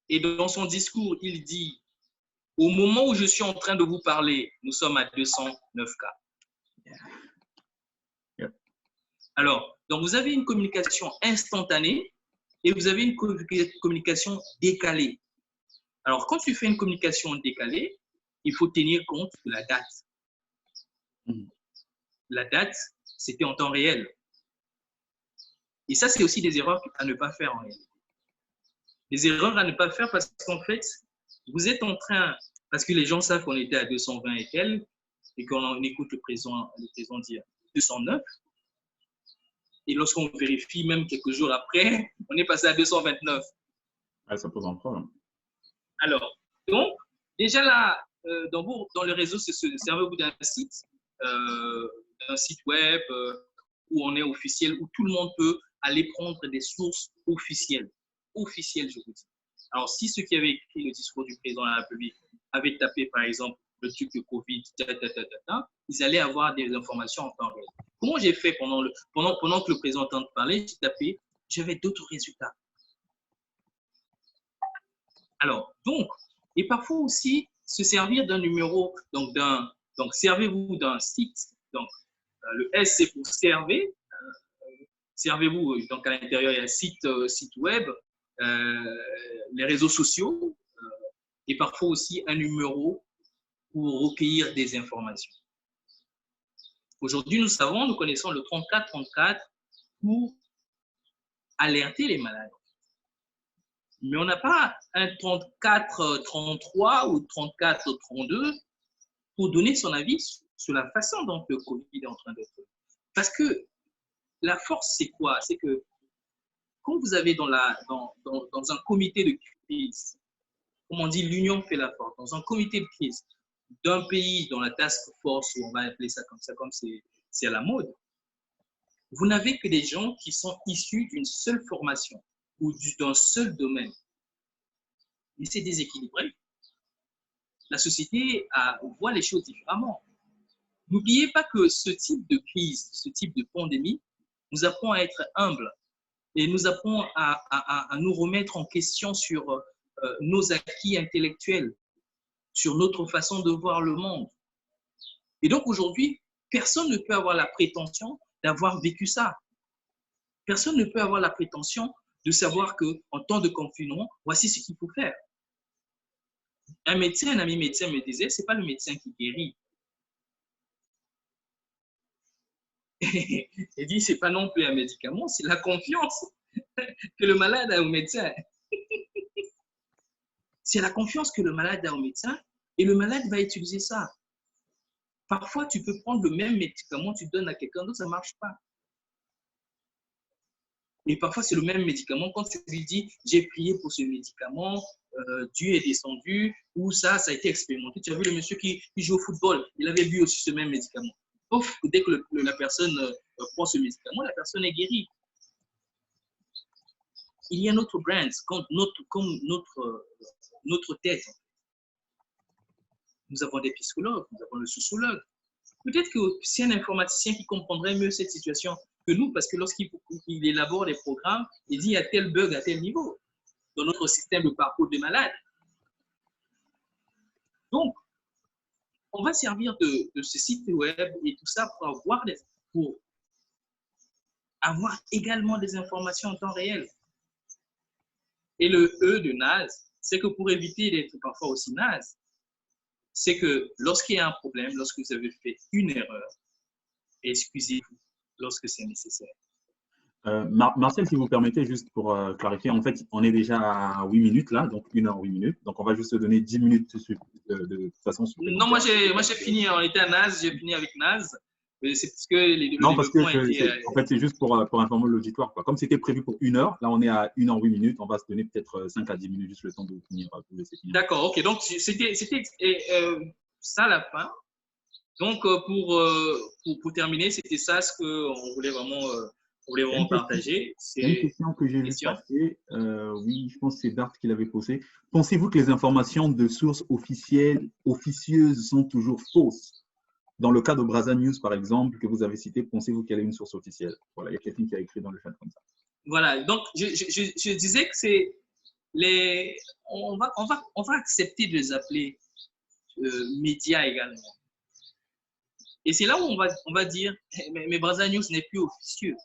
et dans son discours, il dit au moment où je suis en train de vous parler, nous sommes à 209 cas. Alors, donc vous avez une communication instantanée et vous avez une communication décalée. Alors, quand tu fais une communication décalée, il faut tenir compte de la date. La date, c'était en temps réel. Et ça, c'est aussi des erreurs à ne pas faire en réalité. Des erreurs à ne pas faire parce qu'en fait, vous êtes en train, parce que les gens savent qu'on était à 220 et quelques, et qu'on écoute le président dire 209, et lorsqu'on vérifie même quelques jours après, on est passé à 229. Ah, ça pose un problème. Alors, donc, déjà là, dans le réseau, servez-vous d'un site web où on est officiel, où tout le monde peut aller prendre des sources officielles. Officielles, je vous dis. Alors, si ceux qui avaient écrit le discours du président de la République avaient tapé, par exemple, le truc de Covid, ils allaient avoir des informations en temps réel. Comment j'ai fait pendant que le président est en train de parler, j'ai tapé, j'avais d'autres résultats. Alors, donc, et parfois aussi, se servir d'un numéro, donc servez-vous d'un site, donc le S c'est pour servez, servez-vous, donc à l'intérieur il y a site web, les réseaux sociaux, et parfois aussi un numéro pour recueillir des informations. Aujourd'hui, nous connaissons le 34-34 pour alerter les malades. Mais on n'a pas un 34-33 ou 34-32 pour donner son avis sur la façon dont le Covid est en train d'être. Parce que la force, c'est quoi? C'est que quand vous avez dans un comité de crise, comme on dit, l'union fait la force, dans un comité de crise d'un pays dans la task force, ou on va appeler ça comme c'est à la mode, vous n'avez que des gens qui sont issus d'une seule formation ou d'un seul domaine. Et c'est déséquilibré. La société voit les choses différemment. N'oubliez pas que ce type de crise, ce type de pandémie, nous apprend à être humbles et nous apprend à nous remettre en question sur nos acquis intellectuels, sur notre façon de voir le monde. Et donc aujourd'hui, personne ne peut avoir la prétention d'avoir vécu ça. Personne ne peut avoir la prétention de savoir qu'en temps de confinement, voici ce qu'il faut faire. Un ami médecin me disait, ce n'est pas le médecin qui guérit. Il dit, ce n'est pas non plus un médicament, c'est la confiance que le malade a au médecin. C'est la confiance que le malade a au médecin et le malade va utiliser ça. Parfois, tu peux prendre le même médicament, tu donnes à quelqu'un d'autre, ça ne marche pas. Et parfois, c'est le même médicament. Quand tu lui dis, j'ai prié pour ce médicament, Dieu est descendu, ou ça a été expérimenté. Tu as vu le monsieur qui joue au football, il avait bu aussi ce même médicament. Sauf que dès que la personne prend ce médicament, la personne est guérie. Il y a notre brand, comme notre tête. Nous avons des psychologues, nous avons le sociologue. Peut-être que c'est un informaticien qui comprendrait mieux cette situation que nous, parce que lorsqu'il élabore des programmes, il dit il y a tel bug à tel niveau dans notre système de parcours de malade. Donc, on va servir de ce site web et tout ça pour avoir également des informations en temps réel. Et le E de naze, c'est que pour éviter d'être parfois aussi naze, c'est que lorsqu'il y a un problème, lorsque vous avez fait une erreur, excusez-vous lorsque c'est nécessaire. Marcel, si vous permettez, juste pour clarifier, en fait, on est déjà à 8 minutes là, donc 1 heure 8 minutes. Donc, on va juste se donner 10 minutes de toute façon. Non, moi j'ai fini, on était à Naz, j'ai fini avec Naz. C'est parce que le Non, parce que développement était. en fait, c'est juste pour informer l'auditoire. Comme c'était prévu pour 1 heure, là, on est à 1 heure 8 minutes. On va se donner peut-être 5 à 10 minutes, juste le temps de finir. Pour laisser finir. D'accord, ok. Donc, c'était ça la fin. Donc, pour terminer, c'était ça ce qu'on voulait vraiment partager. Il y a une question que j'ai vue passer. Oui, je pense que c'est Dart qui l'avait posée. Pensez-vous que les informations de sources officieuses sont toujours fausses? Dans le cas de Braza News, par exemple, que vous avez cité, pensez-vous qu'elle est une source officielle? Voilà, il y a quelqu'un qui a écrit dans le chat comme ça. Voilà, donc je disais que c'est on va accepter de les appeler médias également. Et c'est là où on va dire, mais Braza News n'est plus officieux.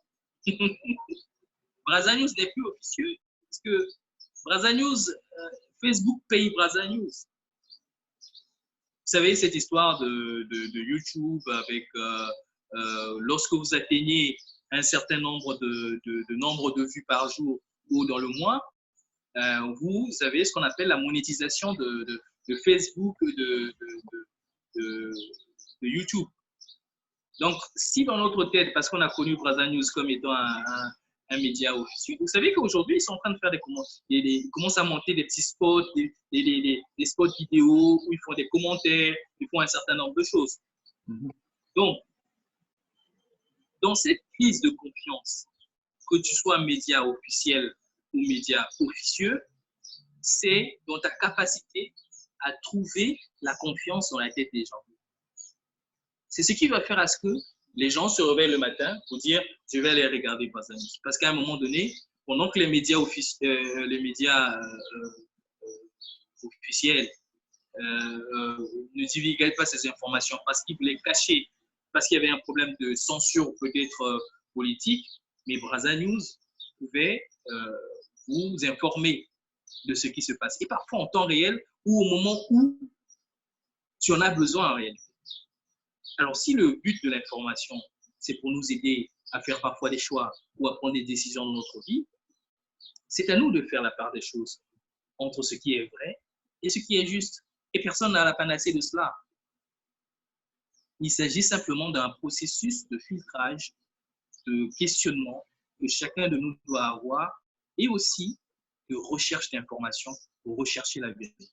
Braza News n'est plus officieux parce que Braza News, Facebook paye Braza News. Vous savez, cette histoire de YouTube avec lorsque vous atteignez un certain nombre de vues par jour ou dans le mois, vous avez ce qu'on appelle la monétisation de Facebook, de YouTube. Donc, si dans notre tête, parce qu'on a connu Braza News comme étant un média officieux, vous savez qu'aujourd'hui, ils sont en train de faire ils commencent à monter des petits spots, des spots vidéo où ils font des commentaires, ils font un certain nombre de choses. Donc, dans cette prise de confiance, que tu sois média officiel ou média officieux, c'est dans ta capacité à trouver la confiance dans la tête des gens. C'est ce qui va faire à ce que les gens se réveillent le matin pour dire je vais aller regarder Braza News. Parce qu'à un moment donné, pendant que les médias officiels ne divulguaient pas ces informations parce qu'ils voulaient cacher, parce qu'il y avait un problème de censure peut-être politique, mais Braza News pouvait vous informer de ce qui se passe. Et parfois en temps réel ou au moment où tu en as besoin en réalité. Alors, si le but de l'information, c'est pour nous aider à faire parfois des choix ou à prendre des décisions dans notre vie, c'est à nous de faire la part des choses entre ce qui est vrai et ce qui est juste. Et personne n'a la panacée de cela. Il s'agit simplement d'un processus de filtrage, de questionnement que chacun de nous doit avoir et aussi de recherche d'informations pour rechercher la vérité.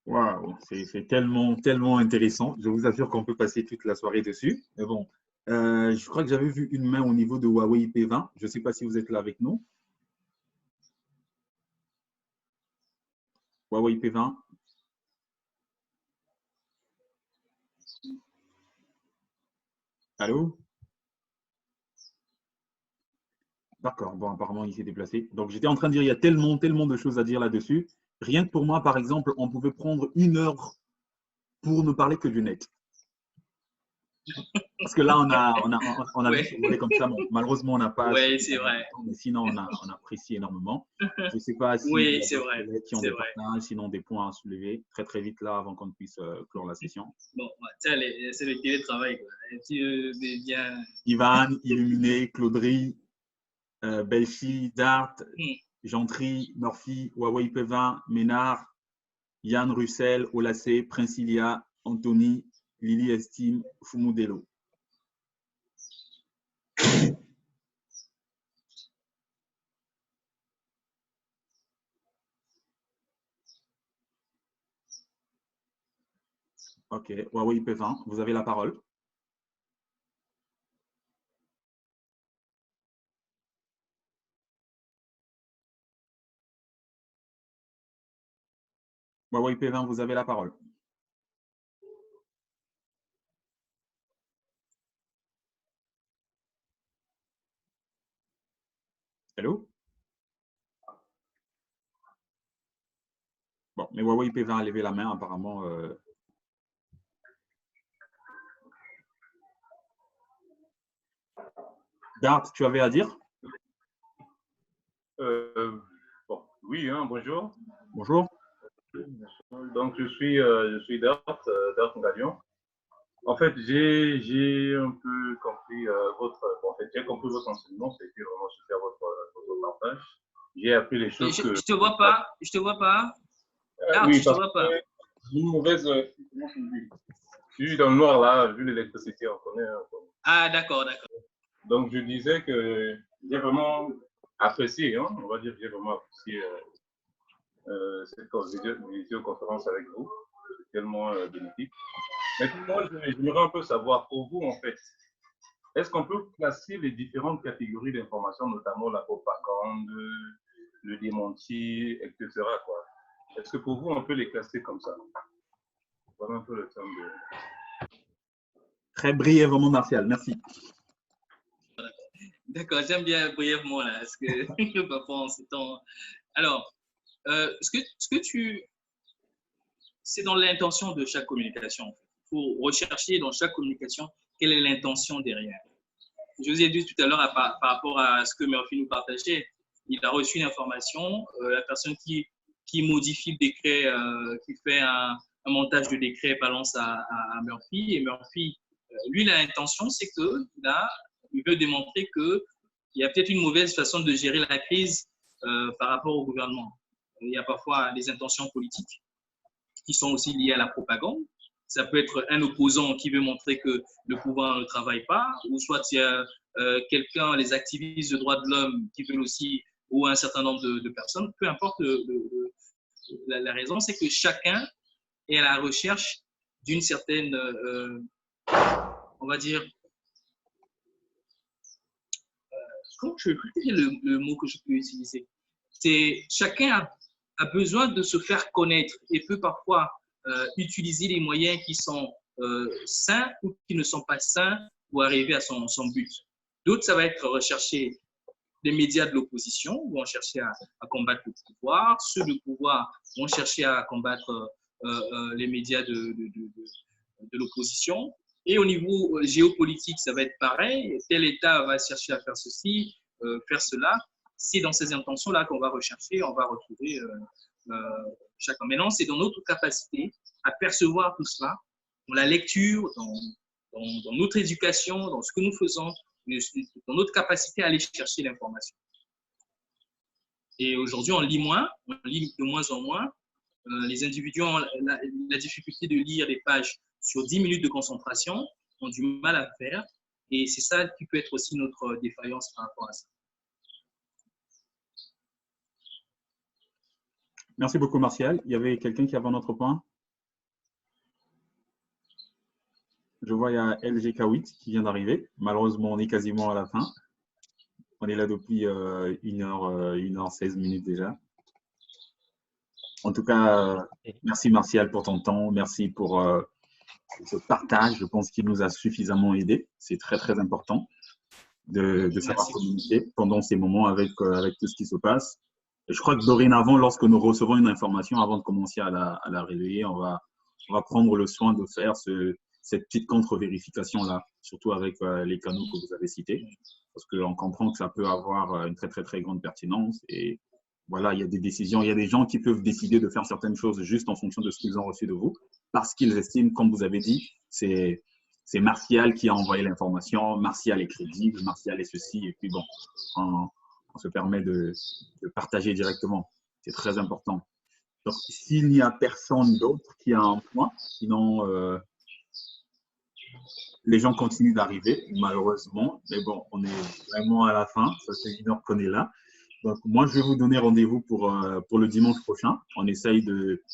Waouh, c'est tellement, tellement intéressant. Je vous assure qu'on peut passer toute la soirée dessus. Mais bon, je crois que j'avais vu une main au niveau de Huawei P20. Je ne sais pas si vous êtes là avec nous. Huawei P20. Allô? D'accord, bon, apparemment, il s'est déplacé. Donc, j'étais en train de dire, il y a tellement, tellement de choses à dire là-dessus. Rien que pour moi, par exemple, on pouvait prendre 1 heure pour ne parler que du net. Parce que là, on a juste volé comme ça. Bon, malheureusement, on n'a pas. Oui, c'est vrai. Mais sinon, on apprécie énormément. Je ne sais pas si oui, c'est vrai. Qui ont des partages, sinon des points à soulever très, très vite là avant qu'on puisse clore la session. Bon, c'est le télétravail. Bien... Ivan, Illuminé, Claudry, Belchi, Dart, Gentry, Murphy, Huawei P20, Ménard, Yann Russell, Olacé, Princilia, Anthony, Lily Estime, Fumudelo. Ok, Huawei P20, vous avez la parole. Huawei P20, vous avez la parole. Allô? Bon, mais Huawei P20 a levé la main, apparemment. Dart, tu avais à dire? Bon, oui, hein, bonjour. Bonjour. Donc, je suis Dart, Dart Ngalion. En fait, j'ai un peu compris en fait, j'ai compris votre enseignement, c'était vraiment super votre partage. J'ai appris les choses que… Je te vois pas, je te vois pas. Oui, Je te parce vois pas. que j'ai une mauvaise… je suis dans le noir là, vu l'électricité, on connaît. Ah, d'accord, d'accord. Donc, je disais que j'ai vraiment apprécié, hein, on va dire, j'ai vraiment apprécié cette visioconférence avec vous. C'est tellement bénéfique. Maintenant, j'aimerais un peu savoir, pour vous, en fait, est-ce qu'on peut classer les différentes catégories d'informations, notamment la propagande, le démenti, etc. quoi? Est-ce que pour vous, on peut les classer comme ça? Voilà un peu le terme de… Très brièvement, Martial, merci. D'accord, j'aime bien brièvement là, parce que parfois on s'étend. Alors, ce que tu… C'est dans l'intention de chaque communication. Il faut rechercher dans chaque communication quelle est l'intention derrière. Je vous ai dit tout à l'heure par rapport à ce que Murphy nous partageait. Il a reçu une information, la personne qui modifie le décret, qui fait un montage de décret balance à Murphy. Et Murphy, lui, l'intention, c'est qu'il veut démontrer qu'il y a peut-être une mauvaise façon de gérer la crise par rapport au gouvernement. Il y a parfois des intentions politiques qui sont aussi liées à la propagande. Ça peut être un opposant qui veut montrer que le pouvoir ne travaille pas, ou soit il y a quelqu'un, les activistes de droits de l'homme qui veulent aussi, ou un certain nombre de personnes, peu importe la raison, c'est que chacun est à la recherche d'une certaine, on va dire, comment je peux dire le mot que je peux utiliser? C'est chacun a besoin de se faire connaître et peut parfois utiliser les moyens qui sont sains ou qui ne sont pas sains pour arriver à son but. D'autres, ça va être rechercher les médias de l'opposition vont chercher à combattre le pouvoir. Ceux du pouvoir vont chercher à combattre les médias de l'opposition. Et au niveau géopolitique, ça va être pareil. Tel État va chercher à faire ceci, faire cela. C'est dans ces intentions-là qu'on va rechercher, on va retrouver chacun. Maintenant, c'est dans notre capacité à percevoir tout cela, dans la lecture, dans notre éducation, dans ce que nous faisons, dans notre capacité à aller chercher l'information. Et aujourd'hui, on lit de moins en moins. Les individus ont la difficulté de lire des pages sur 10 minutes de concentration, ont du mal à faire. Et c'est ça qui peut être aussi notre défaillance par rapport à ça. Merci beaucoup, Martial. Il y avait quelqu'un qui avait un autre point? Je vois, il y a LG Kawit qui vient d'arriver. Malheureusement, on est quasiment à la fin. On est là depuis 1h16 minutes déjà. En tout cas, merci Martial pour ton temps. Merci pour ce partage. Je pense qu'il nous a suffisamment aidé. C'est très, très important de savoir communiquer pendant ces moments avec tout ce qui se passe. Et je crois que dorénavant, lorsque nous recevons une information, avant de commencer à la réveiller, on va prendre le soin de faire cette petite contre-vérification-là, surtout avec les canaux que vous avez cités, parce qu'on comprend que ça peut avoir une très, très, très grande pertinence. Et voilà, il y a des décisions, il y a des gens qui peuvent décider de faire certaines choses juste en fonction de ce qu'ils ont reçu de vous, parce qu'ils estiment, comme vous avez dit, c'est Martial qui a envoyé l'information, Martial est crédible, Martial est ceci, et puis bon, on se permet de partager directement. C'est très important. Donc, s'il n'y a personne d'autre qui a un point, sinon les gens continuent d'arriver, malheureusement. Mais bon, on est vraiment à la fin. Ça fait 1 heure qu'on est là. Donc, moi, je vais vous donner rendez-vous pour le dimanche prochain. On essaye de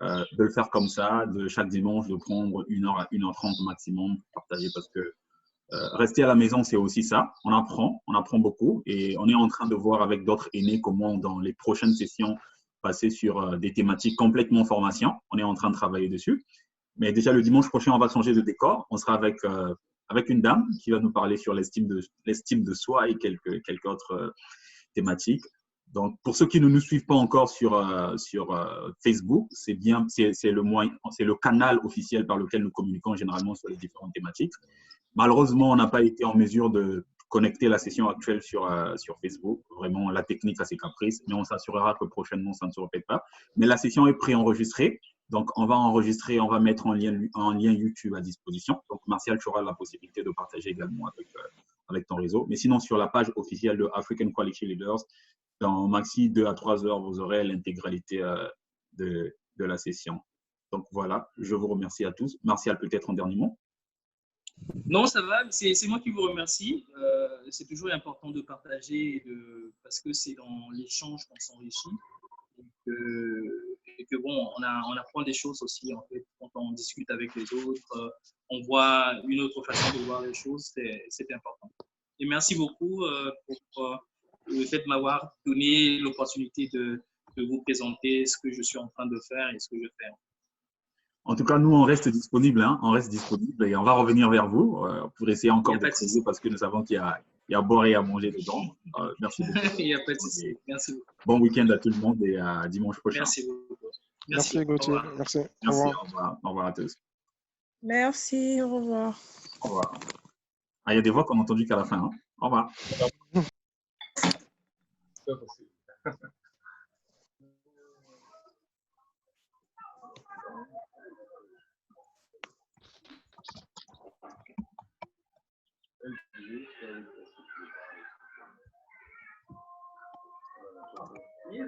le faire comme ça, de chaque dimanche, de prendre 1h à 1h30 maximum pour partager, parce que rester à la maison, c'est aussi ça. On apprend beaucoup, et on est en train de voir avec d'autres aînés comment, dans les prochaines sessions, passer sur des thématiques complètement formation. On est en train de travailler dessus. Mais déjà, le dimanche prochain, on va changer de décor. On sera avec une dame qui va nous parler sur l'estime de soi et quelques autres thématiques. Donc, pour ceux qui ne nous suivent pas encore sur Facebook, c'est le canal officiel par lequel nous communiquons généralement sur les différentes thématiques. Malheureusement, on n'a pas été en mesure de connecter la session actuelle sur Facebook. Vraiment, la technique a ses caprices, mais on s'assurera que prochainement, ça ne se répète pas. Mais la session est préenregistrée. Donc, on va enregistrer, on va mettre en lien YouTube à disposition. Donc, Martial, tu auras la possibilité de partager également avec ton réseau. Mais sinon, sur la page officielle de African Quality Leaders, dans maxi 2 à 3 heures, vous aurez l'intégralité de la session. Donc, voilà, je vous remercie à tous. Martial, peut-être en dernier mot? Non, ça va. C'est moi qui vous remercie. C'est toujours important de partager parce que c'est dans l'échange qu'on s'enrichit. Et que bon, on apprend des choses aussi en fait quand on discute avec les autres. On voit une autre façon de voir les choses. C'est important. Et merci beaucoup pour le fait de m'avoir donné l'opportunité de vous présenter ce que je suis en train de faire et ce que je fais. En tout cas, nous, on reste disponible. Hein, on reste disponible et on va revenir vers vous pour essayer encore de creuser parce que nous savons qu'il y a à boire et à manger dedans. Merci beaucoup. Il n'y a pas de souci. Merci beaucoup. Bon week-end à tout le monde et à dimanche prochain. Merci beaucoup. Merci Gauthier. Merci. Merci. Au revoir. Au revoir à tous. Merci. Au revoir. Au revoir. Ah, il y a des voix qu'on n'a entendues qu'à la fin. Hein. Au revoir. Yes,